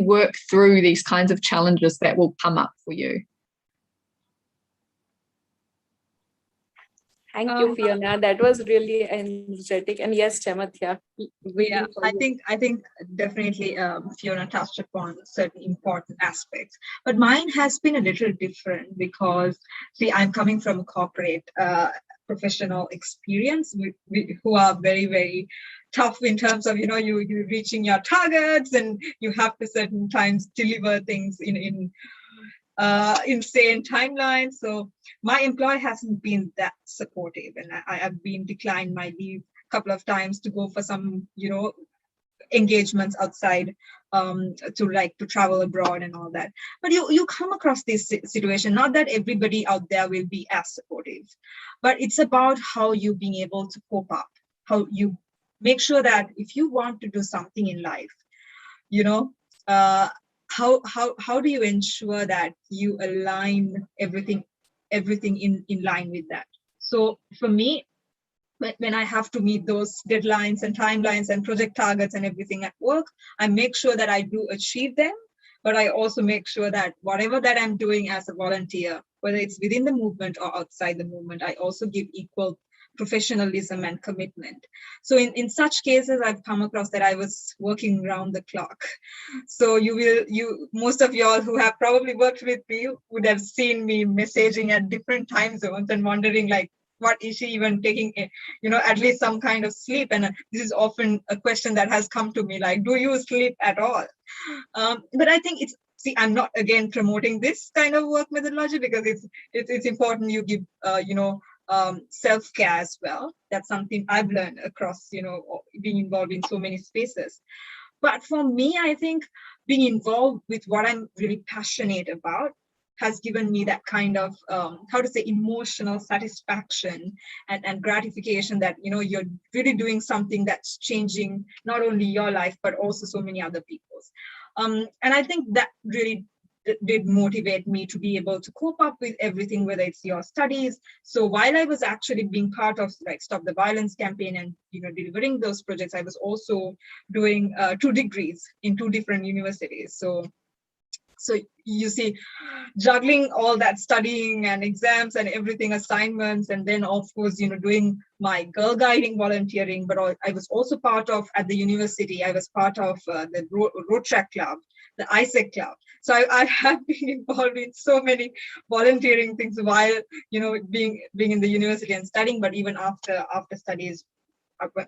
work through these kinds of challenges that will come up for you. Thank you, Fiona. That was really energetic. And yes, Chamatya. Yeah, I think definitely Fiona touched upon certain important aspects, but mine has been a little different because, see, I'm coming from a corporate professional experience who are very, very tough in terms of, you reaching your targets, and you have to certain times deliver things in insane timelines. So my employer hasn't been that supportive, and I have been declined my leave a couple of times to go for some, engagements outside to travel abroad and all that. But you come across this situation, not that everybody out there will be as supportive, but it's about how you being able to cope up, how you make sure that if you want to do something in life, how do you ensure that you align everything in line with that? So for me, when I have to meet those deadlines and timelines and project targets and everything at work, I make sure that I do achieve them, but I also make sure that whatever that I'm doing as a volunteer, whether it's within the movement or outside the movement, I also give equal professionalism and commitment. So in such cases, I've come across that I was working round the clock. So most of y'all who have probably worked with me would have seen me messaging at different time zones and wondering, like, what is she even taking, at least some kind of sleep? And this is often a question that has come to me, like, do you sleep at all? But I think I'm not again promoting this kind of work methodology, because it's important you give, self-care as well. That's something I've learned across, being involved in so many spaces. But for me, I think being involved with what I'm really passionate about has given me that kind of, emotional satisfaction and gratification that, you're really doing something that's changing not only your life, but also so many other people's. And I think that really did motivate me to be able to cope up with everything, whether it's your studies. So while I was actually being part of like Stop the Violence campaign and delivering those projects, I was also doing 2 degrees in 2 different universities. So you see, juggling all that studying and exams and everything, assignments, and then of course, doing my girl guiding volunteering. But I was also part of, at the university, I was part of the road track club, the ISEC club. So I have been involved in so many volunteering things while, being in the university and studying, but even after studies,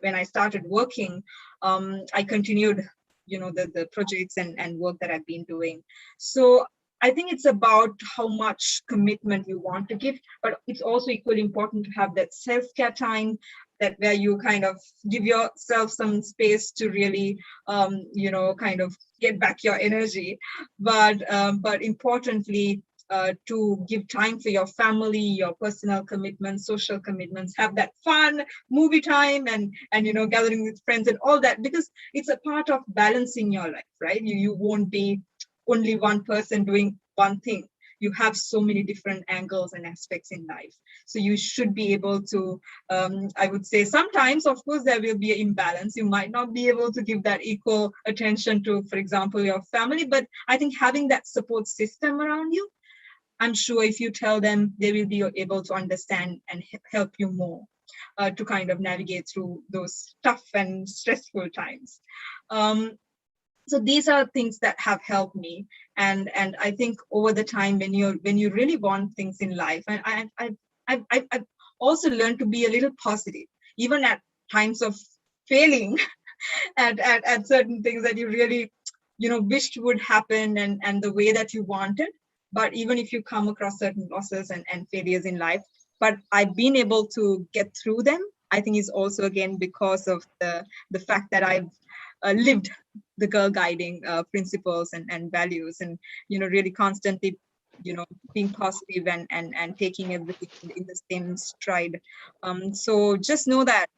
when I started working, I continued the projects and work that I've been doing. So I think it's about how much commitment you want to give, but it's also equally important to have that self-care time, that where you kind of give yourself some space to really, kind of get back your energy. But importantly, to give time for your family, your personal commitments, social commitments, have that fun movie time and gathering with friends and all that, because it's a part of balancing your life, right? You won't be only one person doing one thing. You have so many different angles and aspects in life. So you should be able to, I would say sometimes, of course, there will be an imbalance. You might not be able to give that equal attention to, for example, your family, but I think having that support system around you, I'm sure if you tell them, they will be able to understand and help you more to kind of navigate through those tough and stressful times. So these are things that have helped me, and I think over the time, when you really want things in life, and I've also learned to be a little positive, even at times of failing at certain things that you really wished would happen and the way that you wanted. But even if you come across certain losses and failures in life, but I've been able to get through them, I think is also again because of the fact that I've lived the girl guiding principles and values, and really constantly being positive and taking everything in the same stride. So just know that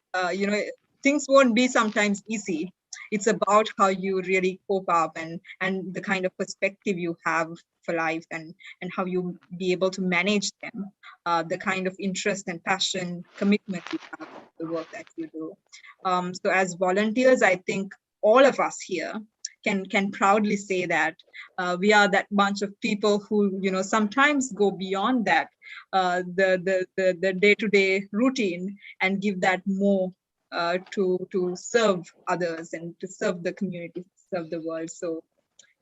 things won't be sometimes easy. It's about how you really cope up and the kind of perspective you have for life and how you be able to manage them, the kind of interest and passion, commitment you have to the work that you do. So as volunteers, I think all of us here can proudly say that we are that bunch of people who sometimes go beyond that, the day-to-day routine, and give that more to serve others and to serve the community, serve the world. So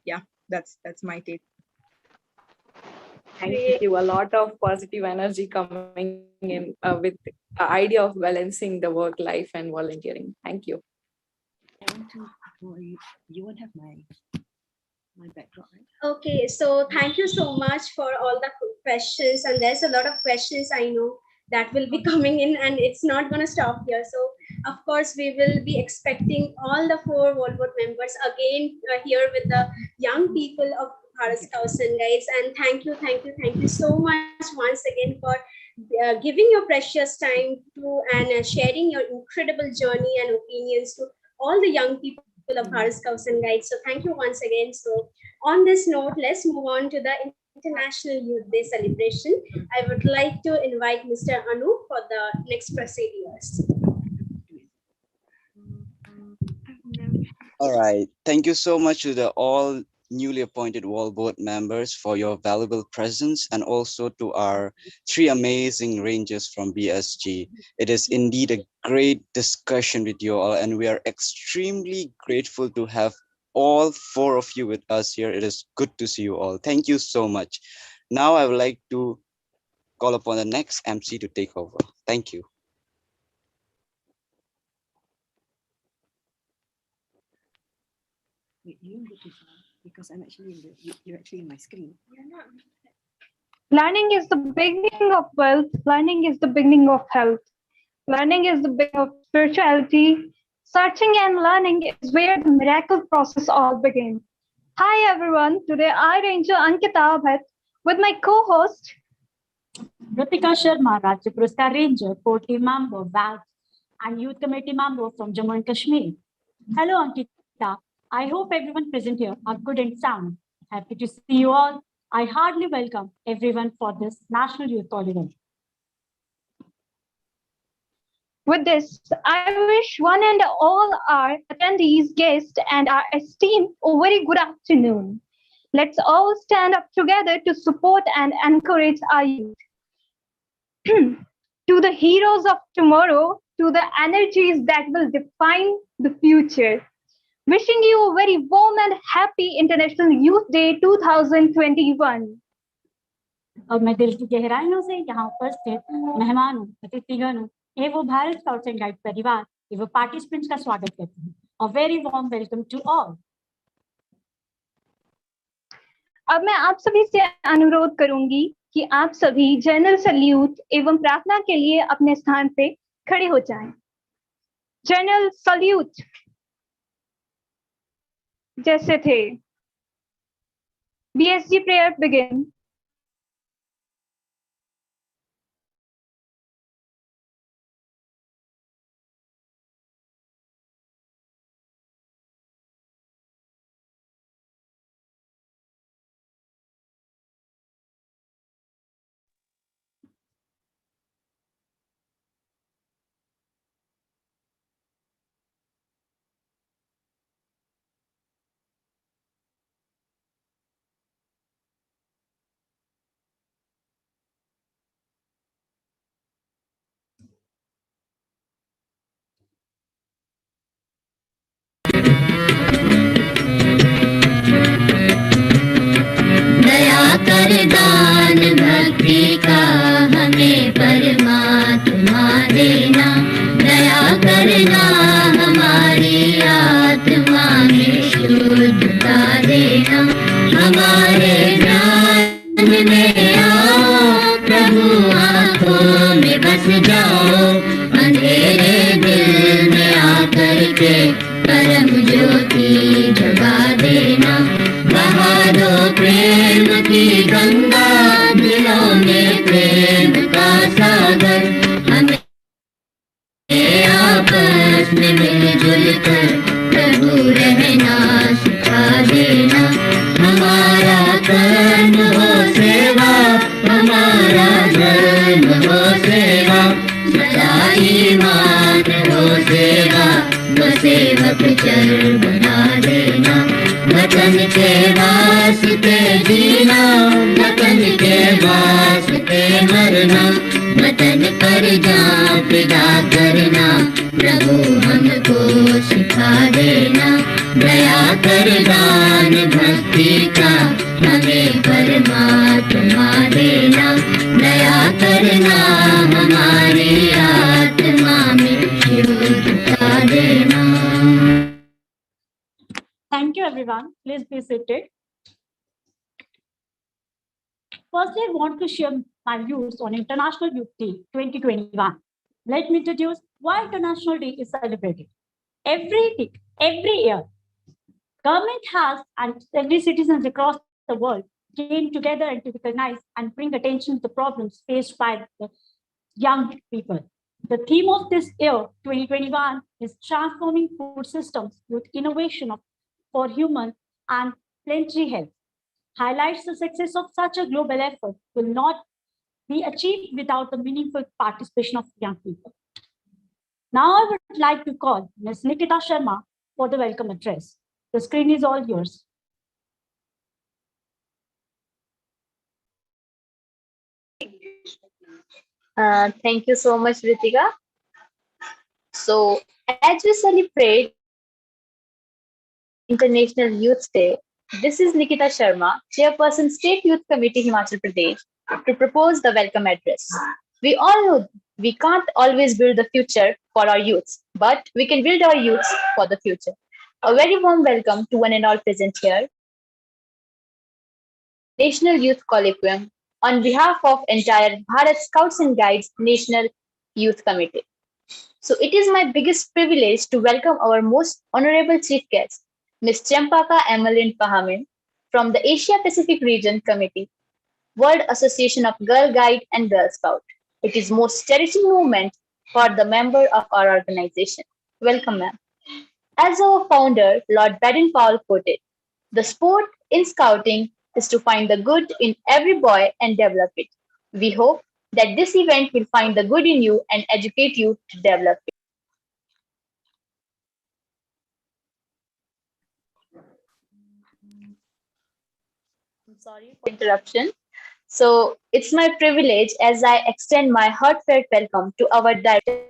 yeah, that's my take. Thank you. A lot of positive energy coming in with the idea of balancing the work life and volunteering. Thank you. You won't have my background, right? Okay, so thank you so much for all the questions, and there's a lot of questions I know that will be coming in, and it's not going to stop here. So of course we will be expecting all the 4 Volvo members again here with the young people of Bharat Scouts and Guides. And thank you so much once again for giving your precious time to and sharing your incredible journey and opinions to all the young people of Bharat Scouts and Guides. So thank you once again. So on this note, let's move on to the International Youth Day celebration. I would like to invite Mr. Anu for the next procedures. All right. Thank you so much to the all newly appointed Wall Board members for your valuable presence, and also to our 3 amazing rangers from BSG. It is indeed a great discussion with you all, and we are extremely grateful to have all 4 of you with us here. It is good to see you all. Thank you so much. Now I would like to call upon the next MC to take over. Thank you. You go to because I'm actually in the, you're actually in my screen. Learning is the beginning of wealth. Learning is the beginning of health. Learning is the beginning of spirituality. Searching and learning is where the miracle process all begins. Hi everyone. Today I Ranger Ankita Bhatt with my co-host Ritika Sharma, Rajya Puraskar Ranger, 40 member, VAG, and Youth Committee member from Jammu and Kashmir. Hello Ankita. I hope everyone present here are good and sound. Happy to see you all I heartily welcome everyone for this National Youth Colloquium. With this, I wish one and all our attendees, guests, and our esteemed a very good afternoon. Let's all stand up together to support and encourage our youth. To the heroes of tomorrow, to the energies that will define the future. Wishing you a very warm and happy International Youth Day 2021. अब मैं दिल की गहराइयों से यहाँ उपस्थित मेहमानों, अतिथिगणों एवं भारत स्काउट्स एंड गाइड परिवार एवं पार्टिसिपेंट्स का स्वागत करती हूँ. A very warm welcome to all. अब मैं आप सभी से अनुरोध करूंगी कि आप सभी जनरल सल्यूट एवं प्रार्थना के लिए अपने स्थान पे खड़े हो जाएं. जनरल सल्यूट जैसे थे. BSG prayer begin. दान भक्ति का हमें परमात्मा देना, दया करना हमारी आत्मा में शुद्धता देना, हमारे ज्ञान में आओ प्रभु, आँखों में बस जाओ, अंधेरे दिल में आकर के परम ज्योति जगा देना, बहा दो प्रेम की गंगा, दिलों में प्रेम का सागर, हमें आपस में मिलजुल कर प्रभु रहना सिखा देना, हमारा कर्म हो सेवा, हमारा धर्म हो सेवा, सदा ईमान हो सेवा, वो सेवक चर बना देना, वतन के वास्ते जीना, वतन के वास्ते मरना, वतन पर जान फिदा करना, प्रभु हमको सिखा देना, दया कर दान भक्ति का हमें परमात्मा देना, दया करना हमारी आत्मा में शुद्धता देना. Thank you, everyone. Please be seated. Firstly, I want to share my views on International Youth Day 2021. Let me introduce why International Day is celebrated. Every year, government has and every citizens across the world came together and to recognize and bring attention to the problems faced by the young people. The theme of this year, 2021, is transforming food systems with innovation for human and planetary health. Highlights the success of such a global effort will not be achieved without the meaningful participation of young people. Now I would like to call Ms. Nikita Sharma for the welcome address. The screen is all yours. Thank you so much, Ritika. So, as we celebrate International Youth Day, this is Nikita Sharma, Chairperson State Youth Committee, Himachal Pradesh, to propose the welcome address. We all know we can't always build the future for our youths, but we can build our youths for the future. A very warm welcome to one and all present here. National Youth Colloquium on behalf of entire Bharat Scouts and Guides National Youth Committee. So it is my biggest privilege to welcome our most honorable chief guest, Ms. Champaka Emmeline Pahamin from the Asia Pacific Region Committee, World Association of Girl Guide and Girl Scout. It is most cherishing moment for the member of our organization. Welcome, ma'am. As our founder, Lord Baden-Powell put it, the sport in scouting is to find the good in every boy and develop it. We hope that this event will find the good in you and educate you to develop it. I'm sorry for interruption. So it's my privilege as I extend my heartfelt welcome to our director,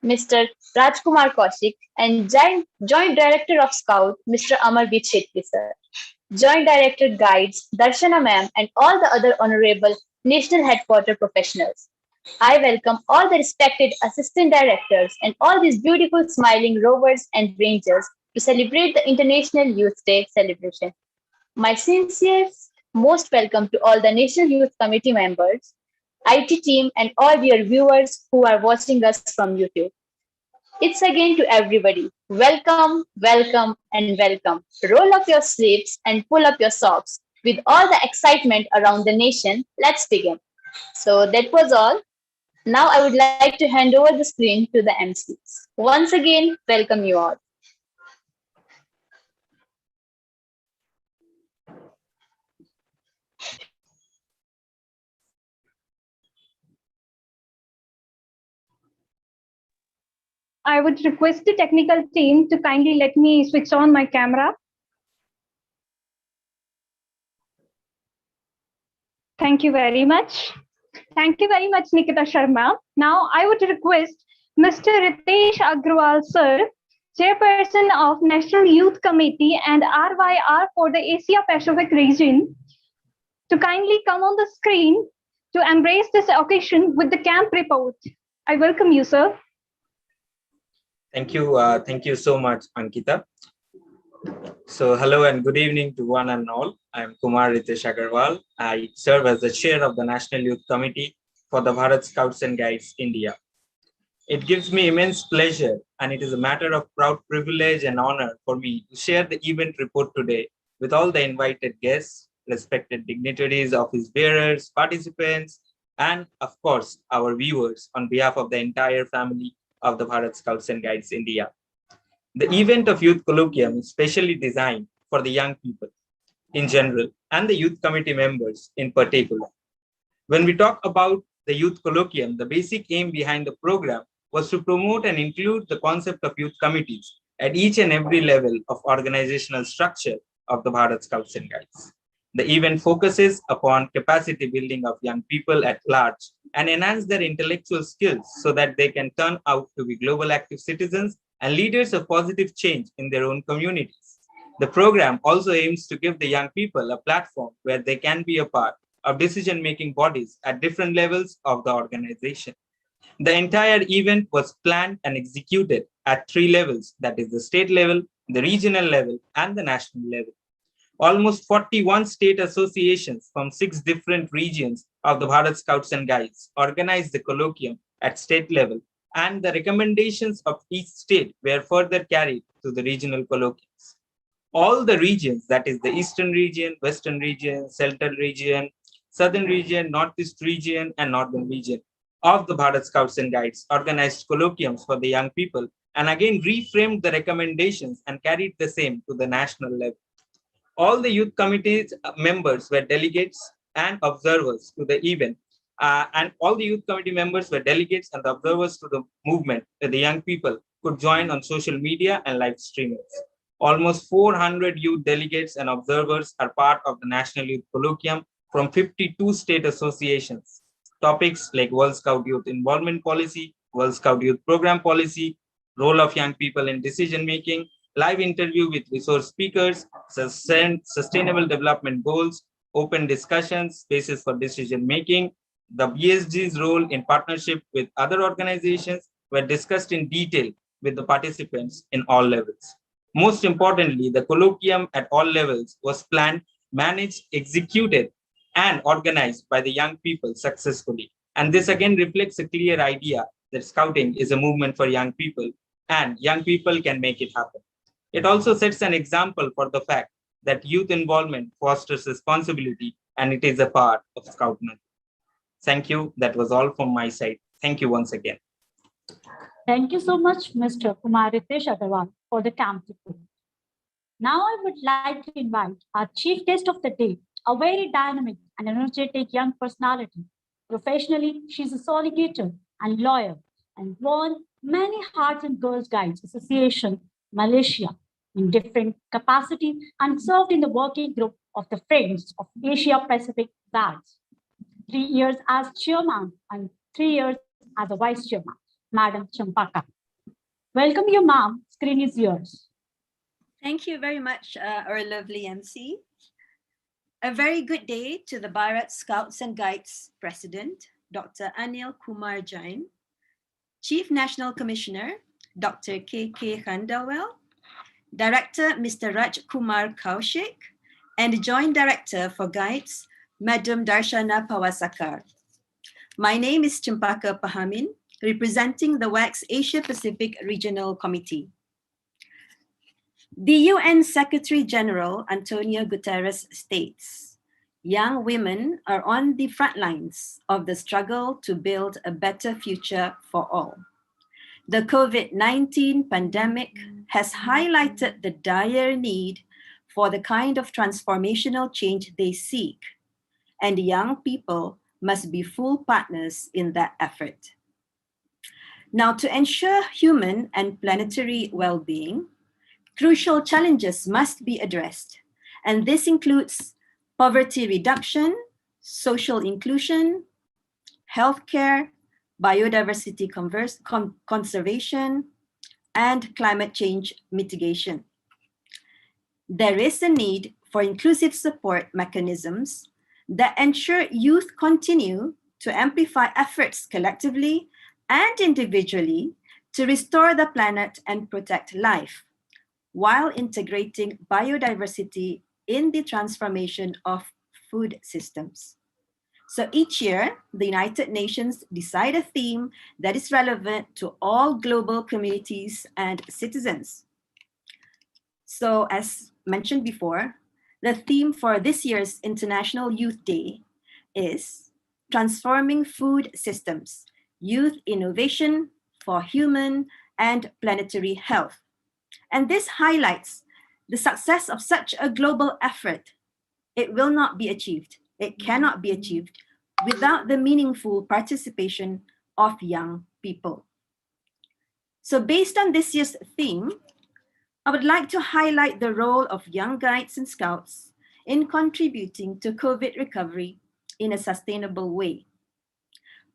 Mr. Rajkumar Kaushik, and Joint Director of Scout, Mr. Amarveer Shetty sir. Joint Director Guides, Darshana ma'am, and all the other honorable National Headquarter professionals. I welcome all the respected assistant directors and all these beautiful smiling rovers and rangers to celebrate the International Youth Day celebration. My sincerest most welcome to all the National Youth Committee members, IT team, and all dear viewers who are watching us from YouTube. It's again to everybody. Welcome, welcome, and welcome. Roll up your sleeves and pull up your socks. With all the excitement around the nation, let's begin. So that was all. Now I would like to hand over the screen to the MCs. Once again, welcome you all. I would request the technical team to kindly let me switch on my camera. Thank you very much. Thank you very much, Nikita Sharma. Now I would request Mr. Ritesh Agrawal, sir, Chairperson of National Youth Committee and RYR for the Asia Pacific region, to kindly come on the screen to embrace this occasion with the camp report. I welcome you, sir. Thank you so much, Ankita. So hello and good evening to one and all. I'm Kumar Ritesh Agarwal. I serve as the chair of the National Youth Committee for the Bharat Scouts and Guides India. It gives me immense pleasure and it is a matter of proud privilege and honor for me to share the event report today with all the invited guests, respected dignitaries, office bearers, participants, and of course, our viewers on behalf of the entire family of the Bharat Scouts and Guides India. The event of Youth Colloquium is specially designed for the young people in general and the youth committee members in particular. When we talk about the Youth Colloquium, the basic aim behind the program was to promote and include the concept of youth committees at each and every level of organizational structure of the Bharat Scouts and Guides. The event focuses upon capacity building of young people at large and enhance their intellectual skills so that they can turn out to be global active citizens and leaders of positive change in their own communities. The program also aims to give the young people a platform where they can be a part of decision-making bodies at different levels of the organization. The entire event was planned and executed at 3 levels, that is the state level, the regional level, and the national level. Almost 41 state associations from 6 different regions of the Bharat Scouts and Guides organized the colloquium at state level, and the recommendations of each state were further carried to the regional colloquiums. All the regions, that is the Eastern region, Western region, Central region, Southern region, Northeast region, and Northern region of the Bharat Scouts and Guides organized colloquiums for the young people and again reframed the recommendations and carried the same to the national level. All the youth committees members were delegates and observers to the event. And all the youth committee members were delegates and observers to the movement that the young people could join on social media and live streaming. Almost 400 youth delegates and observers are part of the National Youth Colloquium from 52 state associations. Topics like World Scout Youth Involvement Policy, World Scout Youth Program Policy, role of young people in decision-making, live interview with resource speakers, sustainable development goals, open discussions, spaces for decision-making. The BSG's role in partnership with other organizations were discussed in detail with the participants in all levels. Most importantly, the colloquium at all levels was planned, managed, executed, and organized by the young people successfully. And this again reflects a clear idea that scouting is a movement for young people and young people can make it happen. It also sets an example for the fact that youth involvement fosters responsibility and it is a part of Scoutment. Thank you. That was all from my side. Thank you once again. Thank you so much, Mr. Kumar Ritesh Agarwal. for the camp to put. Now I would like to invite our chief guest of the day, a very dynamic and energetic young personality. Professionally, she's a solicitor and lawyer and won many Hearts and Girls Guides Association, Malaysia, in different capacities and served in the working group of the Friends of Asia Pacific WAGs. 3 years as chairman and 3 years as a vice chairman, Madam Champaka. Welcome you, ma'am. Screen is yours. Thank you very much, our lovely MC. A very good day to the Bharat Scouts and Guides President, Dr. Anil Kumar Jain, Chief National Commissioner, Dr. K.K. Khandawal, Director Mr. Raj Kumar Kaushik, and Joint Director for Guides, Madam Darshana Pawasakar. My name is Champaka Pahamin, representing the WAG's Asia Pacific Regional Committee. The UN Secretary General Antonio Guterres states, young women are on the front lines of the struggle to build a better future for all. The COVID-19 pandemic has highlighted the dire need for the kind of transformational change they seek, and young people must be full partners in that effort. Now, to ensure human and planetary well-being, crucial challenges must be addressed, and this includes poverty reduction, social inclusion, healthcare, biodiversity conservation, and climate change mitigation. There is a need for inclusive support mechanisms that ensure youth continue to amplify efforts collectively and individually to restore the planet and protect life, while integrating biodiversity in the transformation of food systems. So each year, the United Nations decide a theme that is relevant to all global communities and citizens. So as mentioned before, the theme for this year's International Youth Day is Transforming Food Systems, Youth Innovation for Human and Planetary Health. And this highlights the success of such a global effort. It will not be achieved. It cannot be achieved without the meaningful participation of young people. So based on this year's theme, I would like to highlight the role of young guides and scouts in contributing to COVID recovery in a sustainable way.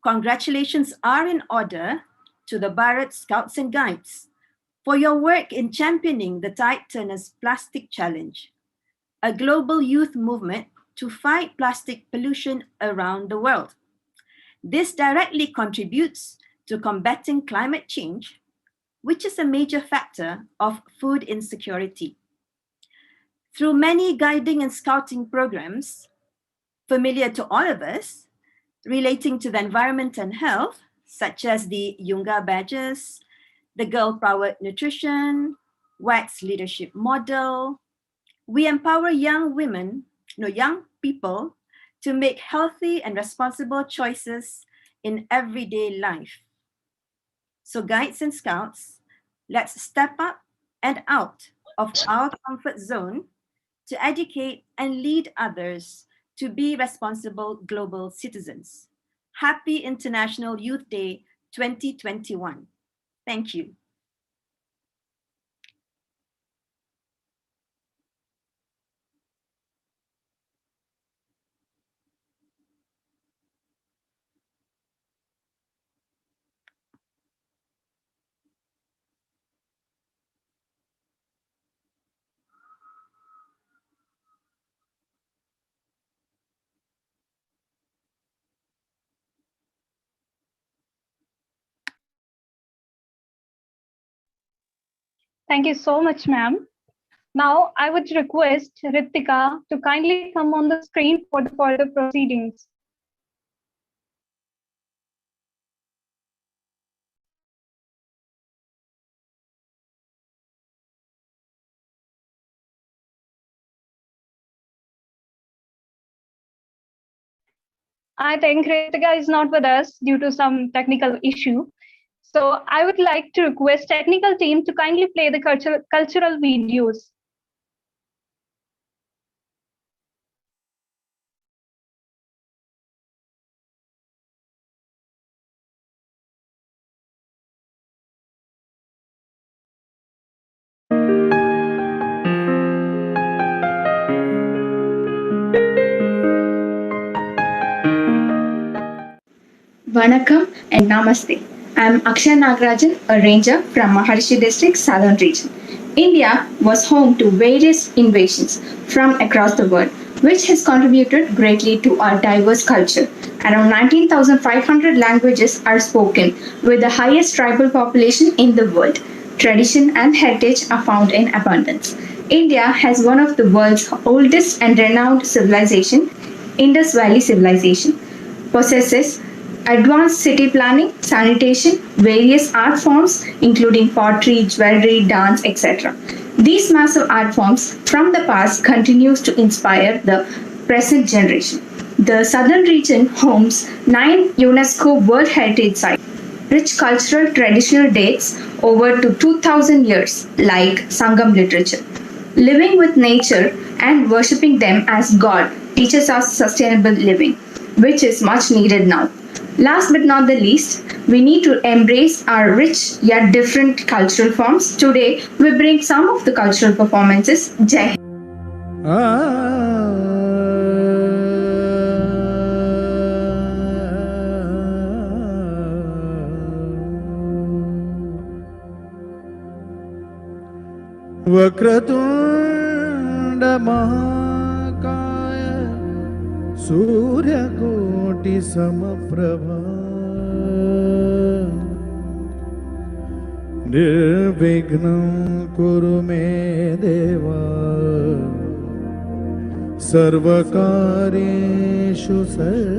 Congratulations are in order to the Bharat Scouts and Guides for your work in championing the Tide Turners Plastic Challenge, a global youth movement to fight plastic pollution around the world. This directly contributes to combating climate change, which is a major factor of food insecurity. Through many guiding and scouting programs, familiar to all of us, relating to the environment and health, such as the Yunga badges, the Girl-Powered Nutrition, WAG's Leadership Model, we empower young people to make healthy and responsible choices in everyday life. So guides and scouts, let's step up and out of our comfort zone to educate and lead others to be responsible global citizens. Happy International Youth Day 2021. Thank you. Thank you so much, ma'am. Now, I would request Ritika to kindly come on the screen for the further proceedings. I think Ritika is not with us due to some technical issue. So I would like to request technical team to kindly play the cultural videos. Vanakkam and Namaste. I am Akshay Nagarajan, a ranger from Maharishi district, southern region. India was home to various invasions from across the world, which has contributed greatly to our diverse culture. Around 19,500 languages are spoken, with the highest tribal population in the world. Tradition and heritage are found in abundance. India has one of the world's oldest and renowned civilization, Indus Valley Civilization, possesses advanced city planning, sanitation, various art forms including pottery, jewelry, dance, etc. These massive art forms from the past continues to inspire the present generation. The southern region homes 9 UNESCO World Heritage Sites, rich cultural traditional dates over to 2000 years like Sangam literature. Living with nature and worshipping them as God teaches us sustainable living, which is much needed now. Last but not the least, we need to embrace our rich yet different cultural forms. Today, we bring some of the cultural performances. Jai Vakratunda महाकाय सूर्यकोटि समप्रभा निर्विघ्नं कुरु मे देवा सर्वकार्येषु सर्वदा।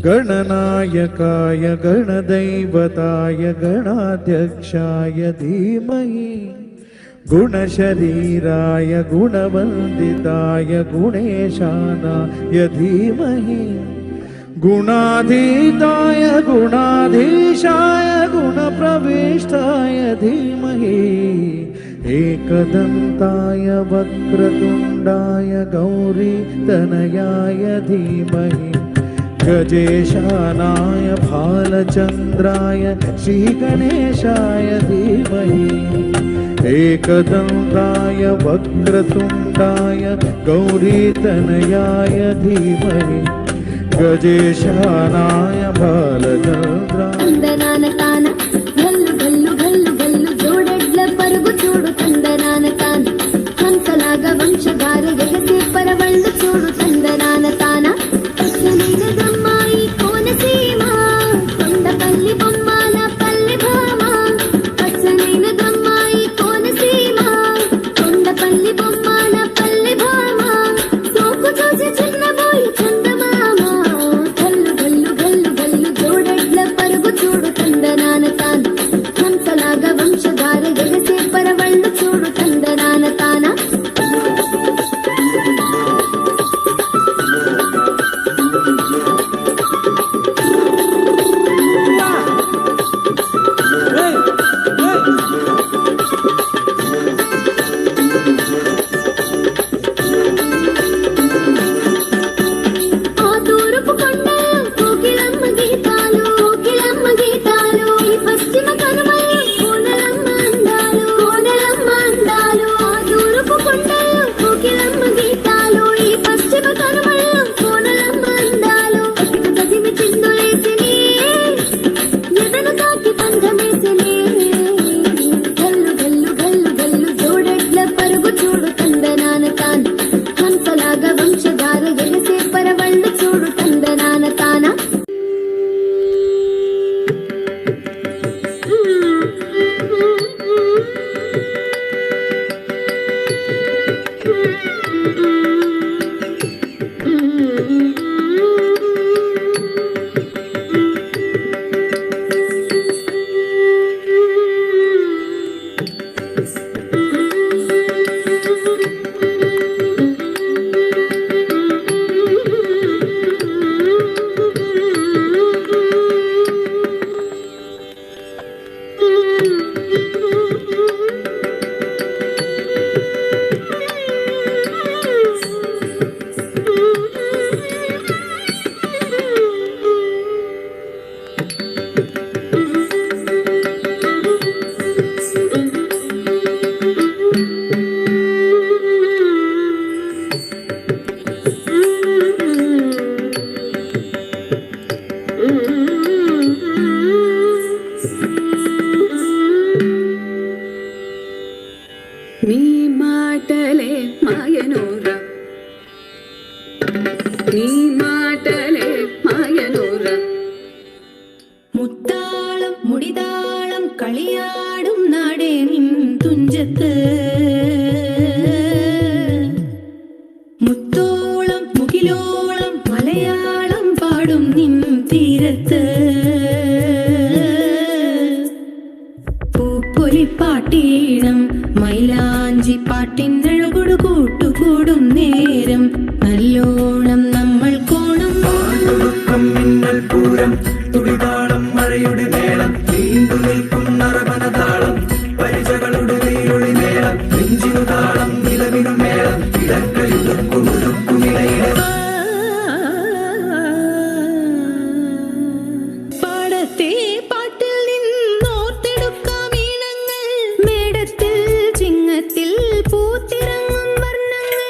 गणनायकाय गणदैवताय गणाध्यक्षाय धीमहि गुणशरीराय गुणवन्दिताय गुणेशानाय धीमहि गुणाधीताय गुणाधीशाय गुणप्रविष्टाय धीमहि एकदन्ताय वक्रतुण्डाय गौरीतनयाय धीमहि गजेशानाय भालचन्द्राय श्रीगणेशाय धीमहि एकदन्ताय वक्रतुण्डाय गौरीतनयाय धीमहि गजेशानाय भालचन्द्राय గల్లు గల్లు గల్లు గల్లు జోడెడ్ల పరుగు చూడు తందనాన తాన హంసలాగా వంశధార ఎగసే పరవళ్ళు చూడు తందనాన తాన అసలైన దమ్మాయి కోనసీమ కొండపల్లి బొమ్మాల పల్లి భామ అసలైన దమ్మాయి కోనసీమ కొండపల్లి బొమ్మాల పల్లి భామ సోకు చూసి చిన్నబోయి చందమామ గల్లు గల్లు గల్లు గల్లు జోడెడ్ల పరుగు చూడు తందనాన నీ మాటలే మాయనూర నీ మాటలే మాయనూర മുത്താളം മുടിതാളം കളിയാടും നാടേ നിൻ തുഞ്ചത്ത് മുത്തോളം മുകിലോളം മലയാളം പാടും നിൻ തീരത്ത് പൂപ്പൊലിപ്പാട്ടീണം മൈലാഞ്ചി പാട്ടിനഴകൊടു കൂട്ടുകൂടും നേരം നല്ലോണം നമ്മൾ കോണം മിന്നൽ പൂരം തുടിതാളം മഴയുടെ മേളം നീണ്ടു നിൽക്കും നറമനതാളം പരിചകളുടെ നീരൊളി മേളം നെഞ്ചിനു താളം നിലവിനു മേളം ഇടക്കയുടുക്കുമിടയിലെ പാടത്തെ പാട്ടിൽ നിന്നോർത്തെടുക്കാം ഈണങ്ങൾ മേടത്തിൽ ചിങ്ങത്തിൽ പൂത്തിറങ്ങും വർണ്ണങ്ങൾ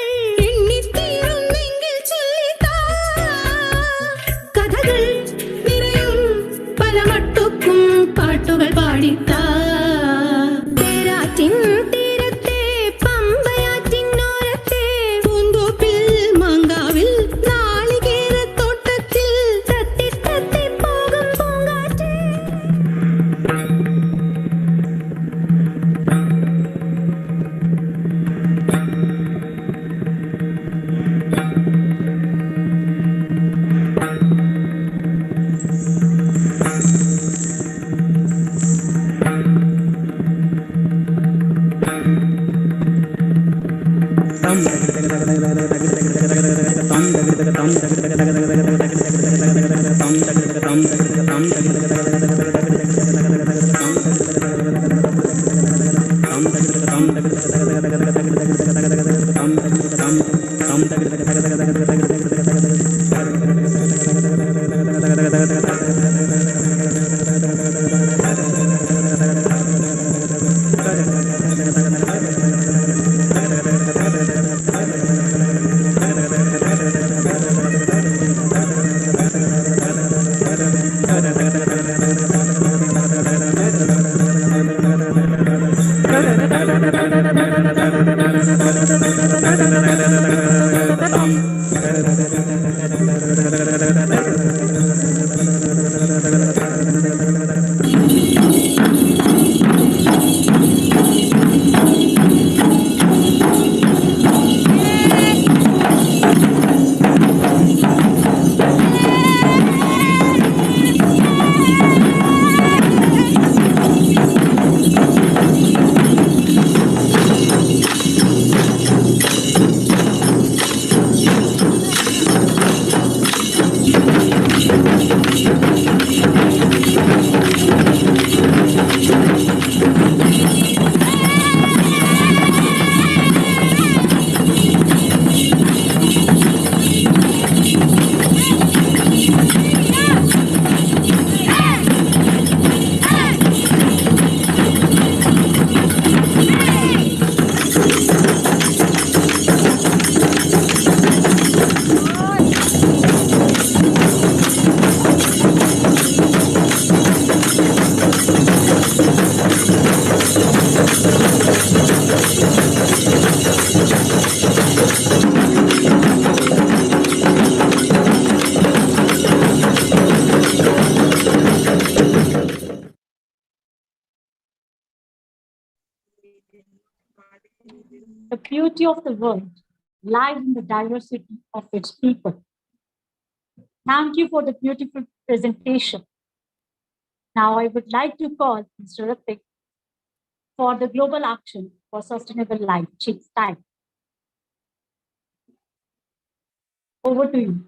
എണ്ണിത്തീരുന്നെങ്കിൽ ചൊല്ലിത്താ കഥകൾ നിറയും പല മട്ടുക്കും പാട്ടുകൾ പാടിത്താ തേരാറ്റിൻ തീരത്തെ പമ്പയാറ്റിനോരത്തെ പൂന്തോപ്പിൽ മാങ്കാവിൽ നാളികേരത്തോട്ടത്തിൽ തത്തി തത്തി പോകും പൂങ്കാറ്റേ The beauty of the world lies in the diversity of its people. Thank you for the beautiful presentation. Now I would like to call Mr. Ritik for the Global Action for Sustainable Life Change Time. Over to you.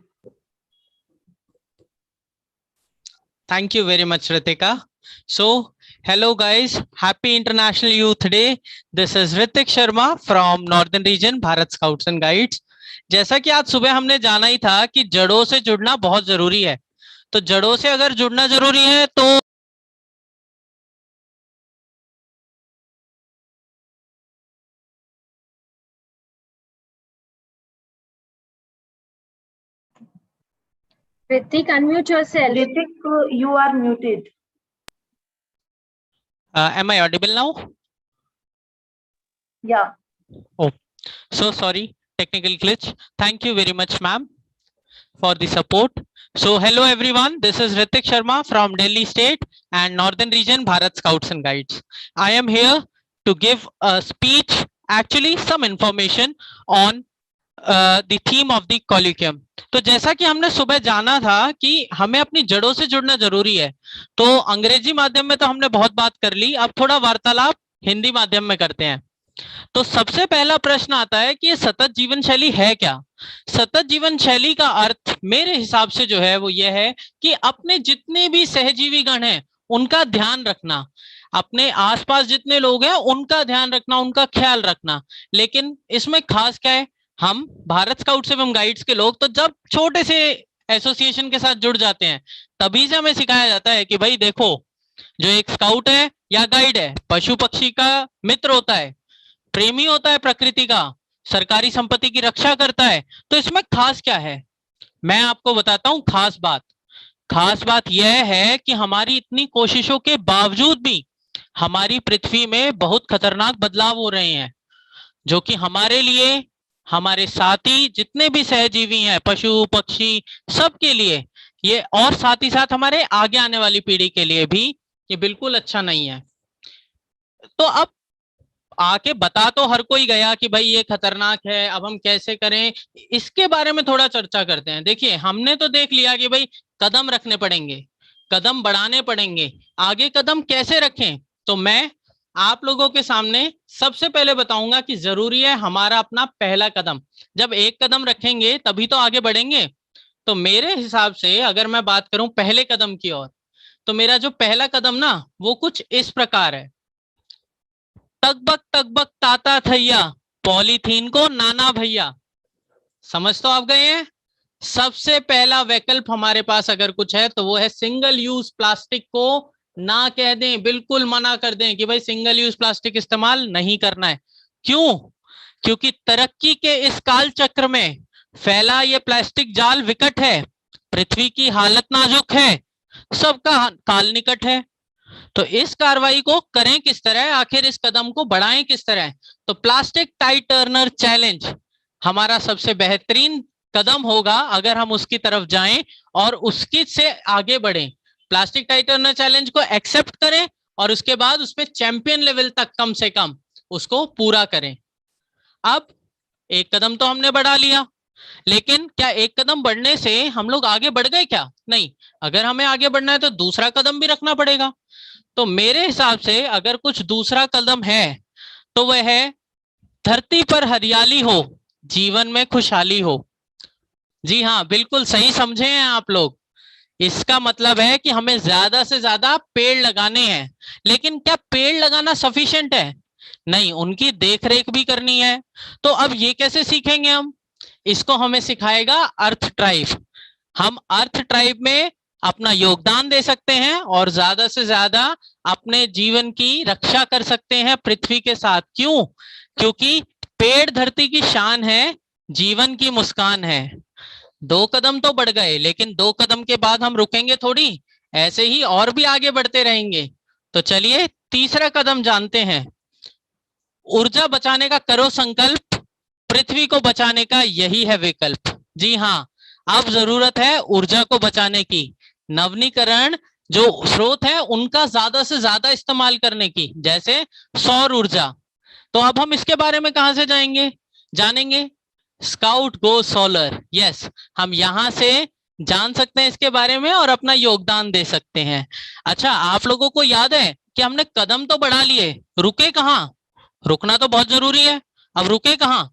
Thank you very much, Ritika. So, hello guys, happy International Youth Day. This is Ritik Sharma from Northern Region, Bharat Scouts and Guides. जैसा कि आज सुबह हमने जाना ही था कि जड़ों से जुड़ना बहुत जरूरी है, तो जड़ों से अगर जुड़ना जरूरी है तो Ritik, unmute yourself. Ritik, you are muted. Am I audible now? Yeah. Oh, so sorry, technical glitch. Thank you very much, ma'am, for the support. So hello everyone, this is Ritik Sharma from Delhi State and Northern Region, Bharat Scouts and Guides. I am here to give a speech, actually some information on the theme of the colloquium. तो जैसा कि हमने सुबह जाना था कि हमें अपनी जड़ों से जुड़ना जरूरी है, तो अंग्रेजी माध्यम में तो हमने बहुत बात कर ली, अब थोड़ा वार्तालाप हिंदी माध्यम में करते हैं। तो सबसे पहला प्रश्न आता है कि ये सतत जीवन शैली है क्या? सतत जीवन शैली का अर्थ मेरे हिसाब से जो है वो ये है कि अपने जितने भी सहजीवी गण हैं उनका ध्यान रखना, अपने आसपास जितने लोग हैं उनका ध्यान रखना, उनका ख्याल रखना। लेकिन इसमें खास क्या है, हम भारत स्काउट्स एवं गाइड्स के लोग तो जब छोटे से एसोसिएशन के साथ जुड़ जाते हैं तभी से हमें सिखाया जाता है कि भाई देखो, जो एक स्काउट है या गाइड है पशु पक्षी का मित्र होता है, प्रेमी होता है प्रकृति का, सरकारी संपत्ति की रक्षा करता है। तो इसमें खास क्या है, मैं आपको बताता हूं। खास बात यह है कि हमारी इतनी कोशिशों के बावजूद भी हमारी पृथ्वी में बहुत खतरनाक बदलाव हो रहे हैं, जो कि हमारे लिए, हमारे साथी जितने भी सहजीवी हैं, पशु पक्षी, सबके लिए ये, और साथ ही साथ हमारे आगे आने वाली पीढ़ी के लिए भी ये बिल्कुल अच्छा नहीं है। तो अब आके बता तो हर कोई गया कि भाई ये खतरनाक है, अब हम कैसे करें, इसके बारे में थोड़ा चर्चा करते हैं। देखिए, हमने तो देख लिया कि भाई कदम रखने पड़ेंगे, कदम बढ़ाने पड़ेंगे, आगे कदम कैसे रखें। तो मैं आप लोगों के सामने सबसे पहले बताऊंगा कि जरूरी है हमारा अपना पहला कदम। जब एक कदम रखेंगे तभी तो आगे बढ़ेंगे। तो मेरे हिसाब से अगर मैं बात करूं पहले कदम की ओर, तो मेरा जो पहला कदम ना वो कुछ इस प्रकार है। तकबक ताता थैया, पॉलीथीन को नाना भैया। समझ तो आप गए हैं। सबसे पहला वैकल्प हमारे पास अगर कुछ है तो वो है सिंगल यूज प्लास्टिक को ना कह दें, बिल्कुल मना कर दें कि भाई सिंगल यूज प्लास्टिक इस्तेमाल नहीं करना है। क्यों? क्योंकि तरक्की के इस काल चक्र में फैला ये प्लास्टिक जाल विकट है, पृथ्वी की हालत नाजुक है, सबका काल निकट है। तो इस कार्रवाई को करें किस तरह, आखिर इस कदम को बढ़ाएं किस तरह। तो प्लास्टिक टाइट टर्नर चैलेंज हमारा सबसे बेहतरीन कदम होगा अगर हम उसकी तरफ जाएं और उसकी से आगे बढ़ें। प्लास्टिक टाइट टर्नर चैलेंज को एक्सेप्ट करें और उसके बाद उसमें चैंपियन लेवल तक कम से कम उसको पूरा करें। अब एक कदम तो हमने बढ़ा लिया, लेकिन क्या एक कदम बढ़ने से हम लोग आगे बढ़ गए क्या? नहीं, अगर हमें आगे बढ़ना है तो दूसरा कदम भी रखना पड़ेगा। तो मेरे हिसाब से अगर कुछ दूसरा कदम है तो वह है धरती पर हरियाली हो, जीवन में खुशहाली हो। जी हाँ, बिल्कुल सही समझे हैं आप लोग। इसका मतलब है कि हमें ज्यादा से ज्यादा पेड़ लगाने हैं। लेकिन क्या पेड़ लगाना सफिशिएंट है? नहीं, उनकी देखरेख भी करनी है। तो अब ये कैसे सीखेंगे हम? इसको हमें सिखाएगा अर्थ ट्राइब। हम अर्थ ट्राइब में अपना योगदान दे सकते हैं और ज्यादा से ज्यादा अपने जीवन की रक्षा कर सकते हैं पृथ्वी के साथ। क्यों? क्योंकि पेड़ धरती की शान है, जीवन की मुस्कान है। 2 कदम तो बढ़ गए, लेकिन 2 कदम के बाद हम रुकेंगे थोड़ी, ऐसे ही और भी आगे बढ़ते रहेंगे। तो चलिए तीसरा कदम जानते हैं। ऊर्जा बचाने का करो संकल्प, पृथ्वी को बचाने का यही है विकल्प। जी हाँ, अब जरूरत है ऊर्जा को बचाने की। नवीनीकरण जो स्रोत है उनका ज्यादा से ज्यादा इस्तेमाल करने की, जैसे सौर ऊर्जा, तो अब हम इसके बारे में कहां से जानेंगे? स्काउट गो सोलर। यस, हम यहां से जान सकते हैं इसके बारे में और अपना योगदान दे सकते हैं। अच्छा, आप लोगों को याद है कि हमने कदम तो बढ़ा लिए, रुके कहाँ? रुकना तो बहुत जरूरी है। अब रुके कहाँ?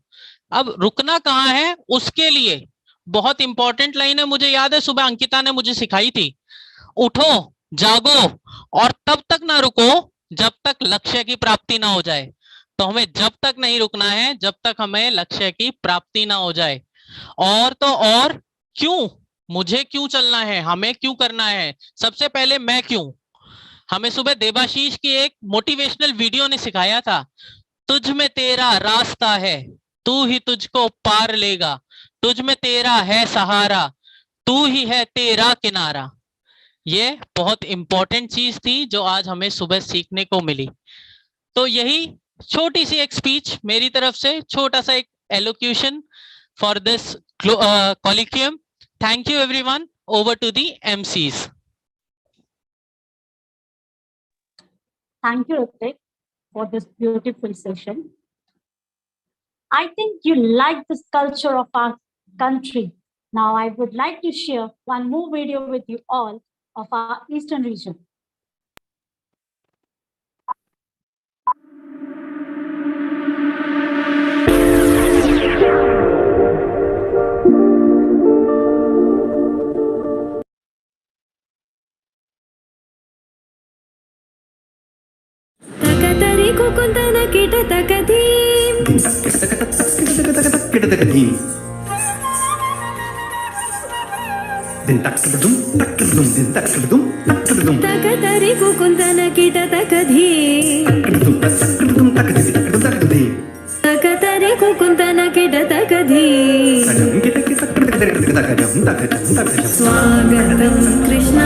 अब रुकना कहाँ है, उसके लिए बहुत इंपॉर्टेंट लाइन है, मुझे याद है सुबह अंकिता ने मुझे सिखाई थी। उठो, जागो और तब तक ना रुको जब तक लक्ष्य की प्राप्ति ना हो जाए। तो हमें जब तक नहीं रुकना है जब तक हमें लक्ष्य की प्राप्ति ना हो जाए। और तो और क्यों, मुझे क्यों चलना है, हमें क्यों करना है, सबसे पहले मैं क्यों। हमें सुबह देवाशीष की एक मोटिवेशनल वीडियो ने सिखाया था, तुझ में तेरा रास्ता है, तू ही तुझको पार लेगा, तुझ में तेरा है सहारा, तू ही है तेरा किनारा। ये बहुत इंपॉर्टेंट चीज थी जो आज हमें सुबह सीखने को मिली। तो यही छोटी सी एक स्पीच मेरी तरफ से, छोटा सा एक elocution for this colloquium. Thank you everyone. Over to the MCs. Thank you, Ritik, for this beautiful session. I think you like this culture of our country. Now I would like to share one more video with you all of our Eastern region. ತಕತರಿ ಕುಕುಂತನ ಕೀಟ ತಕಧೀಂ ತಕತರಿ ಕುಕುಂತನ ಕೀಟ ತಕಧೀಂ ತಕತರಿ ಕುಕುಂತನ ಕೀಟ ತಕಧೀಂ ಸ್ವಾಗತಂ ಕೃಷ್ಣ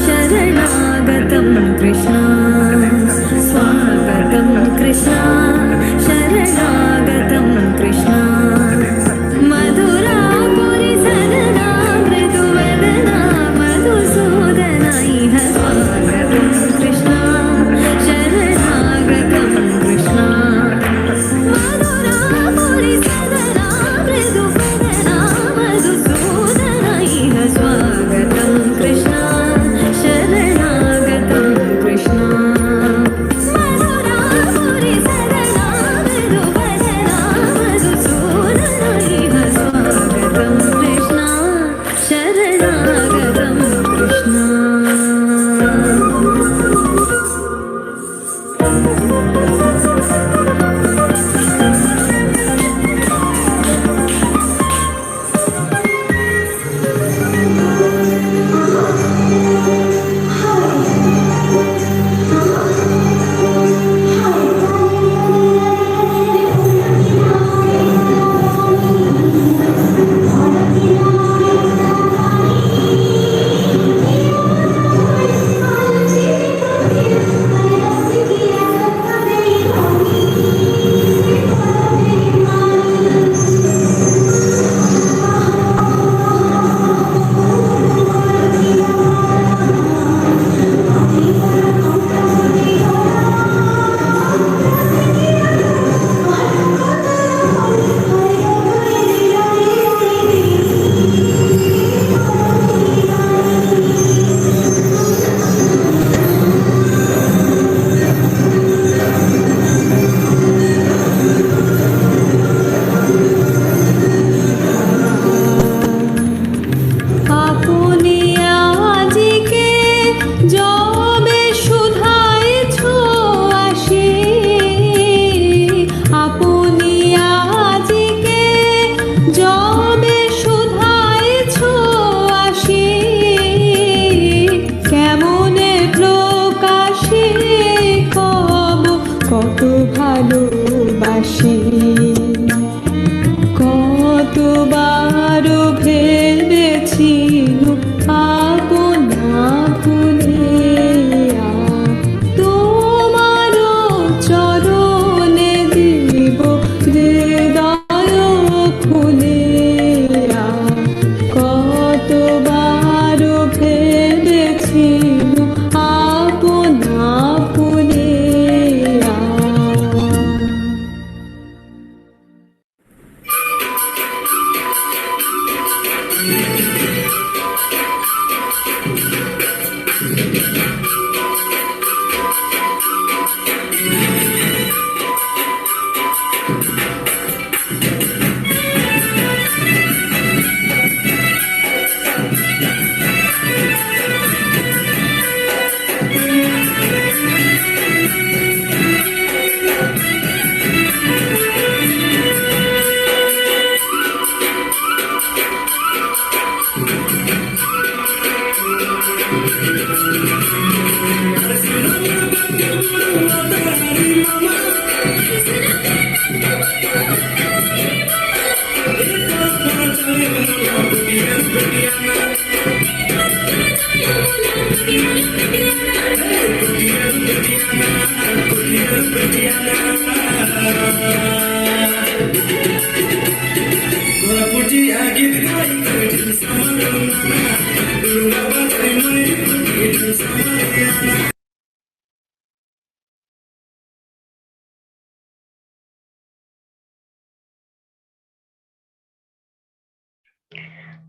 ಶರಣಾಗತಂ ಕೃಷ್ಣ स्वागतं कृष्ण शरणागतं कृष्ण मधुरापुरि सदना मृदुवदना मधुसूदना इह स्वागतं कृष्ण शरणागतं कृष्ण मधुरापुरि सदना मृदुवदना मधुसूदना इह स्वागतं Krishna शरणागतं Krishna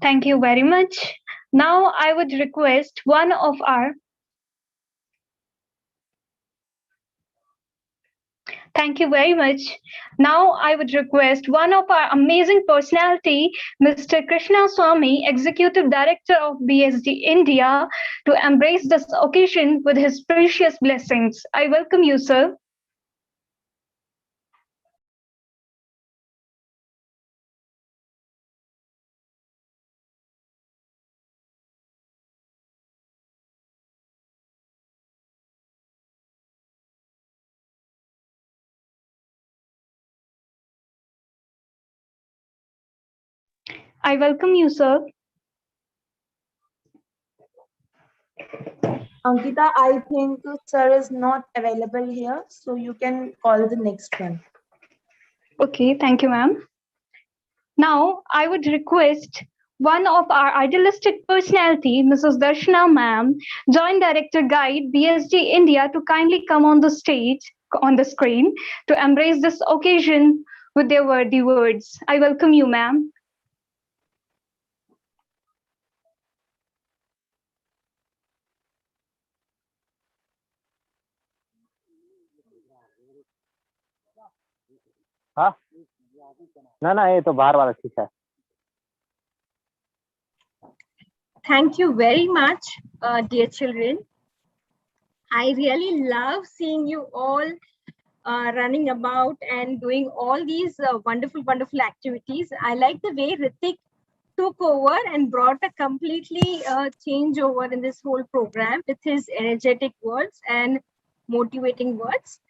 Thank you very much. Now I would request one of our Thank you very much. Now I would request one of our amazing personality, Mr. Krishna Swamy, Executive Director of BSD India, to embrace this occasion with his precious blessings. I welcome you, sir. I welcome you, sir. Ankita, I think sir is not available here, so you can call the next one. Okay, thank you, ma'am. Now, I would request one of our idealistic personality, Mrs. Darshana ma'am, Joint Director Guide, BSD India, to kindly come on the stage, on the screen, to embrace this occasion with their worthy words. I welcome you, ma'am. हाँ ना ये तो बाहर वाला ठीक है. Thank you very much, dear children. I really love seeing you all running about and doing all these wonderful, wonderful activities. I like the way Ritik took over and brought a completely changeover in this whole program with his energetic words and motivating words.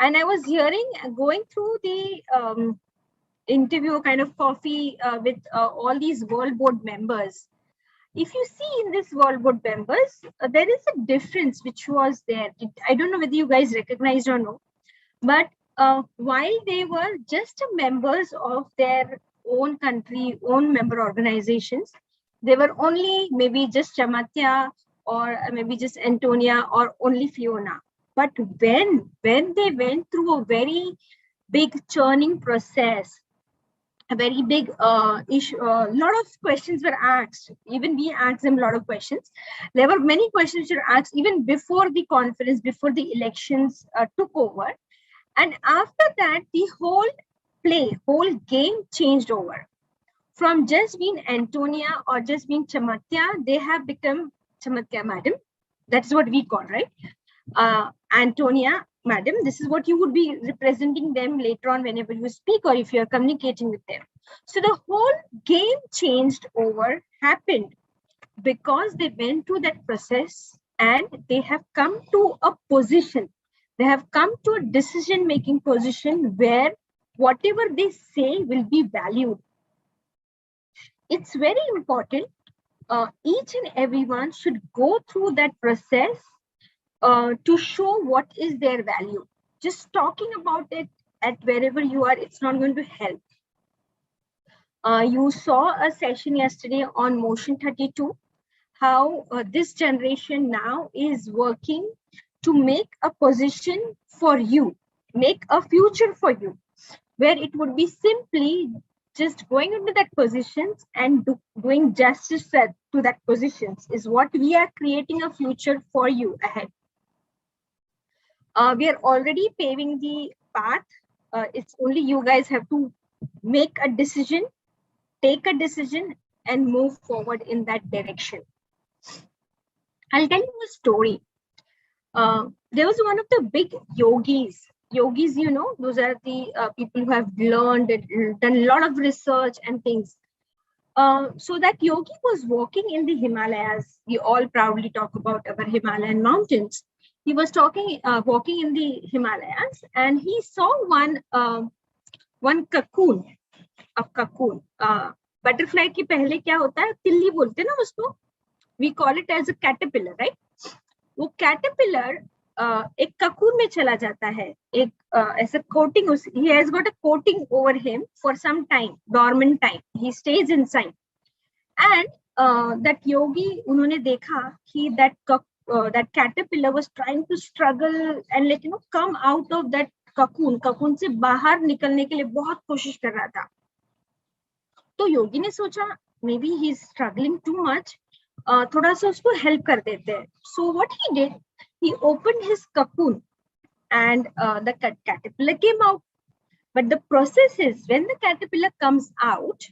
And I was going through the interview kind of coffee with all these World Board members. If you see in this World Board members, there is a difference which was there. I don't know whether you guys recognized or no, but while they were just members of their own country, own member organizations, they were only maybe just Chamatya or maybe just Antonia or only Fiona. But when they went through a very big churning process, a very big issue, a lot of questions were asked. Even we asked them a lot of questions. There were many questions that were asked even before the conference, before the elections took over. And after that, the whole game changed over. From just being Antonia or just being Chamatya, they have become Chamatya Madam. That's what we call, right? Antonia Madam, this is what you would be representing them later on whenever you speak or if you're communicating with them. So the whole game changed over, happened because they went through that process and they have come to a position. They have come to a decision-making position where whatever they say will be valued. It's very important. Each and everyone should go through that process to show what is their value. Just talking about it at wherever you are, it's not going to help. You saw a session yesterday on Motion 32, how this generation now is working to make a position for you, make a future for you, where it would be simply just going into that positions and doing justice to that positions is what we are creating a future for you ahead. We are already paving the path. It's only you guys have to make a decision, take a decision, and move forward in that direction. I'll tell you a story. There was one of the big yogis. Yogis, you know, those are the people who have learned and done a lot of research and things. So that yogi was walking in the Himalayas. We all proudly talk about our Himalayan mountains. He was walking in the Himalayas, and he saw one cocoon. A cocoon. Butterfly के पहले क्या होता है? तिल्ली बोलते हैं ना उसको. We call it as a caterpillar, right? वो caterpillar एक cocoon में चला जाता है. एक ऐसा coating he has got a coating over him for some time, dormant time. He stays inside. And that yogi, उन्होंने देखा कि that caterpillar was trying to struggle and come out of that cocoon. Cocoon से बाहर निकलने के लिए बहुत कोशिश कर रहा था. तो योगी ने सोचा maybe he's struggling too much, थोड़ा सा उसको help कर देते हैं. So what he did, he opened his cocoon and the caterpillar came out. But the process is, when the caterpillar comes out,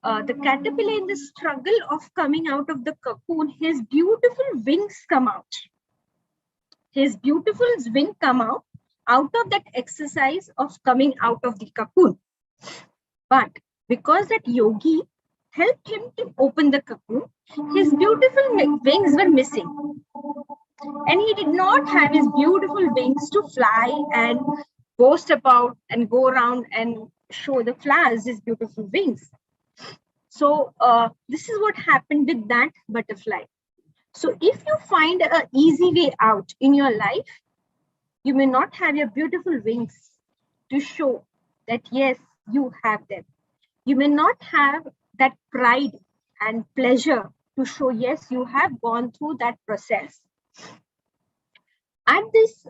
the caterpillar, in the struggle of coming out of the cocoon, his beautiful wings come out. His beautiful wings come out of that exercise of coming out of the cocoon. But because that yogi helped him to open the cocoon, his beautiful wings were missing. And he did not have his beautiful wings to fly and boast about and go around and show the flowers his beautiful wings. So this is what happened with that butterfly. So if you find an easy way out in your life, you may not have your beautiful wings to show that yes, you have them. You may not have that pride and pleasure to show yes, you have gone through that process. At this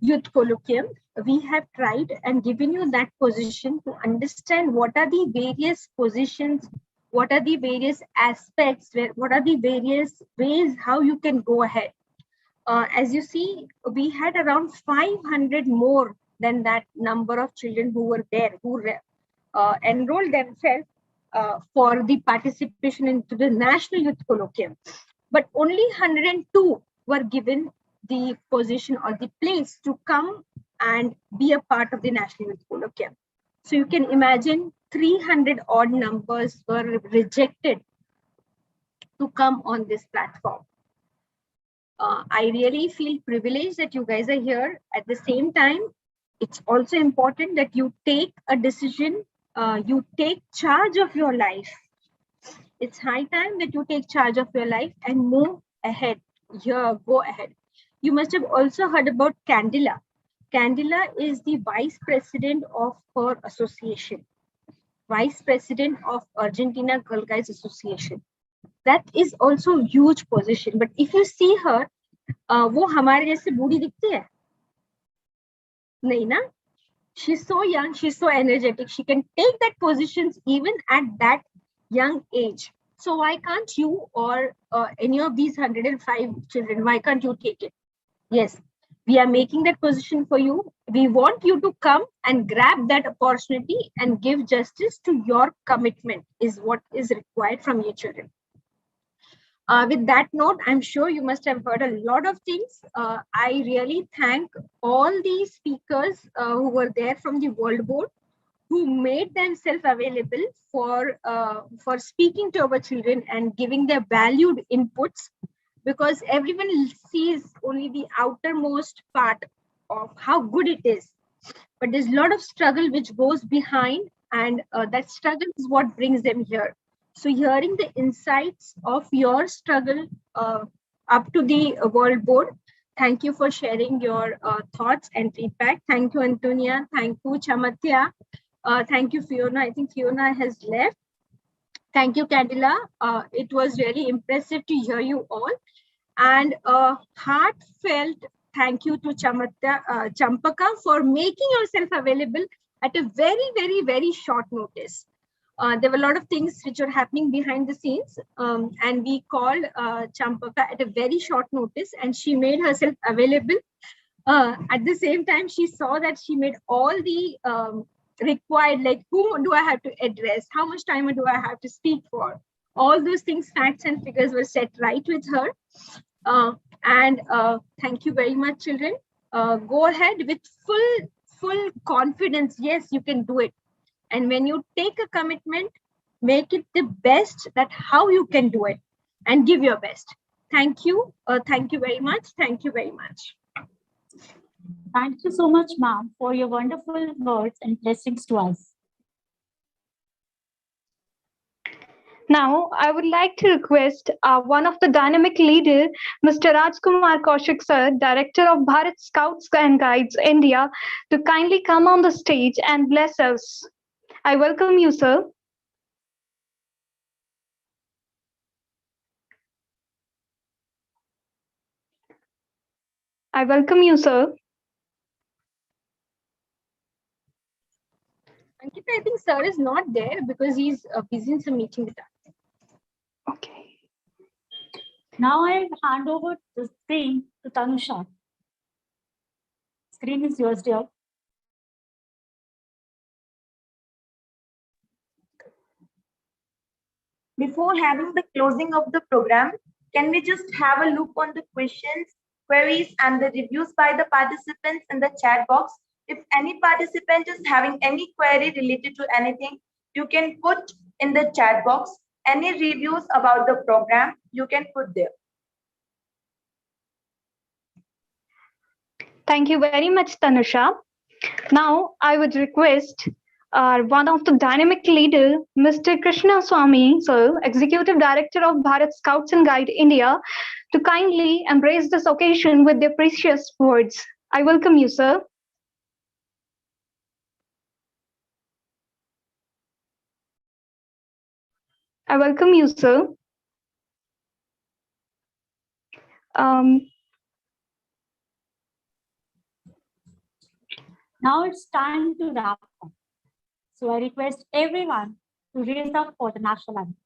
youth colloquium, we have tried and given you that position to understand what are the various positions, what are the various aspects, what are the various ways how you can go ahead. As you see, we had around 500 more than that number of children who were there, who enrolled themselves for the participation into the National Youth Colloquium. But only 102 were given the position or the place to come and be a part of the National Youth Colloquium. So you can imagine 300 odd numbers were rejected to come on this platform. I really feel privileged that you guys are here. At the same time, it's also important that you take a decision, you take charge of your life. It's high time that you take charge of your life and move ahead. Here, go ahead. You must have also heard about Candela. Candela is the vice president of her association, vice president of Argentina Girl Guides Association. That is also a huge position. But if you see her, वो हमारे जैसे बूढ़ी दिखती है? नहीं ना? She's so young, she's so energetic. She can take that positions even at that young age. So why can't you or any of these 105 children, why can't you take it? Yes, we are making that position for you. We want you to come and grab that opportunity and give justice to your commitment is what is required from your children. With that note, I'm sure you must have heard a lot of things. I really thank all these speakers who were there from the World Board, who made themselves available for speaking to our children and giving their valued inputs, because everyone sees only the outermost part of how good it is. But there's a lot of struggle which goes behind, and that struggle is what brings them here. So hearing the insights of your struggle up to the World Board, thank you for sharing your thoughts and feedback. Thank you, Antonia. Thank you, Chamatya. Thank you, Fiona. I think Fiona has left. Thank you, Candela. It was really impressive to hear you all. And heartfelt thank you to Champaka for making yourself available at a very, very, very short notice. There were a lot of things which were happening behind the scenes, and we called Champaka at a very short notice, and she made herself available. At the same time, she saw that she made all the required, like who do I have to address, how much time do I have to speak for, all those things, facts and figures were set right with her. And thank you very much, children. Go ahead with full confidence. Yes, you can do it. And when you take a commitment, make it the best that how you can do it and give your best. Thank you. Thank you very much. Thank you very much. Thank you so much, ma'am, for your wonderful words and blessings to us. Now, I would like to request one of the dynamic leader, Mr. Rajkumar Kaushik sir, Director of Bharat Scouts and Guides, India, to kindly come on the stage and bless us. I welcome you, sir. I welcome you, sir. Ankita, I think sir is not there because he's busy in some meeting with us. Okay. Now I hand over the screen to Tanusha. Screen is yours, dear. Before having the closing of the program, can we just have a look on the questions, queries, and the reviews by the participants in the chat box? If any participant is having any query related to anything, you can put in the chat box. Any reviews about the program, you can put there. Thank you very much, Tanusha. Now, I would request one of the dynamic leader, Mr. Krishna Swami, sir, Executive Director of Bharat Scouts and Guide India, to kindly embrace this occasion with their precious words. I welcome you, sir. I welcome you, sir. Now it's time to wrap up. So I request everyone to raise up for the national anthem.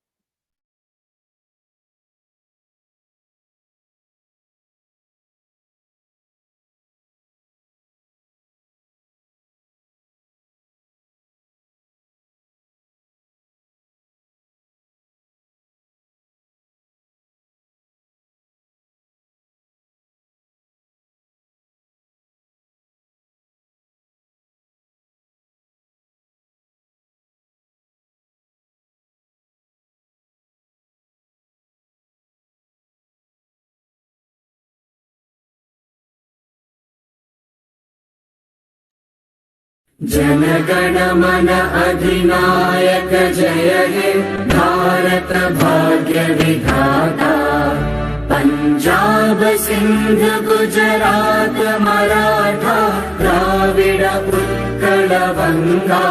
जनगण मन अधिनायक जय हे भारत भाग्य विधाता पंजाब सिंध गुजरात मराठा द्राविड उत्कल बंगा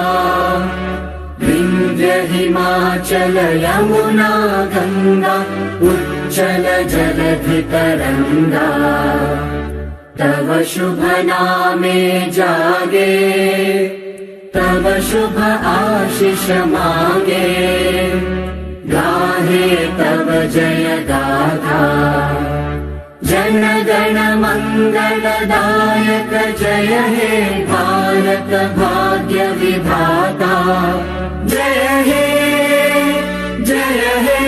विंध्य हिमाचल यमुना गंगा उच्चल जलधि तरंगा तव शुभ नामे जागे तव शुभ आशीष मांगे गाहे तव जय गाथा जन गण मंगलदायक जय हे भारत भाग्य विधाता जय हे जय हे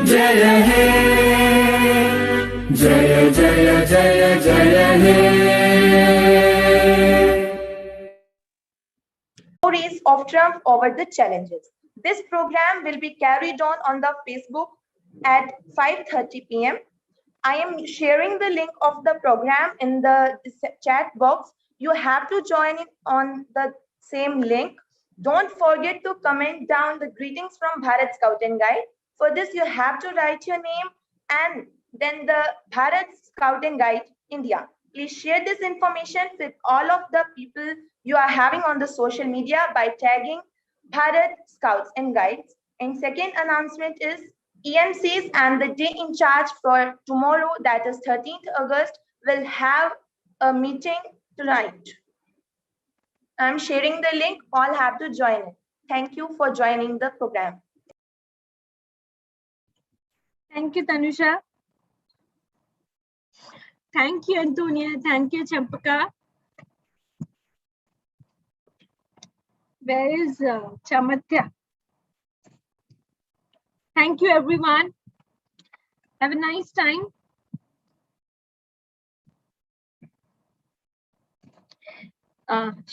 जय हे जय जय जय जय हे Stories of triumph over the challenges. This program will be carried on the Facebook at 5:30 p.m. I am sharing the link of the program in the chat box. You have to join it on the same link. Don't forget to comment down the greetings from Bharat Scout and Guide. For this, you have to write your name and then the Bharat Scout and Guide India. Please share this information with all of the people you are having on the social media by tagging Bharat Scouts and Guides. And second announcement is EMCs and the day in charge for tomorrow, that is 13th August, will have a meeting tonight. I'm sharing the link. All have to join it. Thank you for joining the program. Thank you, Tanusha. Thank you, Antonia. Thank you, Champaka. Where is Chamatya? Thank you, everyone. Have a nice time.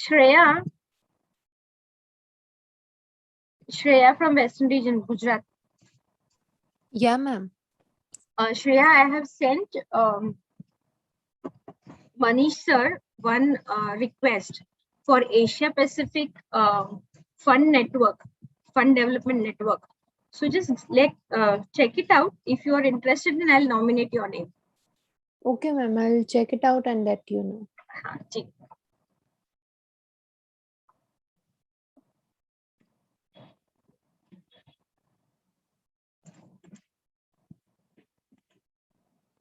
Shreya from Western Region, Gujarat. Yeah, ma'am. Shreya, I have sent Manish sir one request for Asia Pacific Fund Development Network. So just check it out. If you are interested, then I'll nominate your name. Okay, ma'am. I'll check it out and let you know.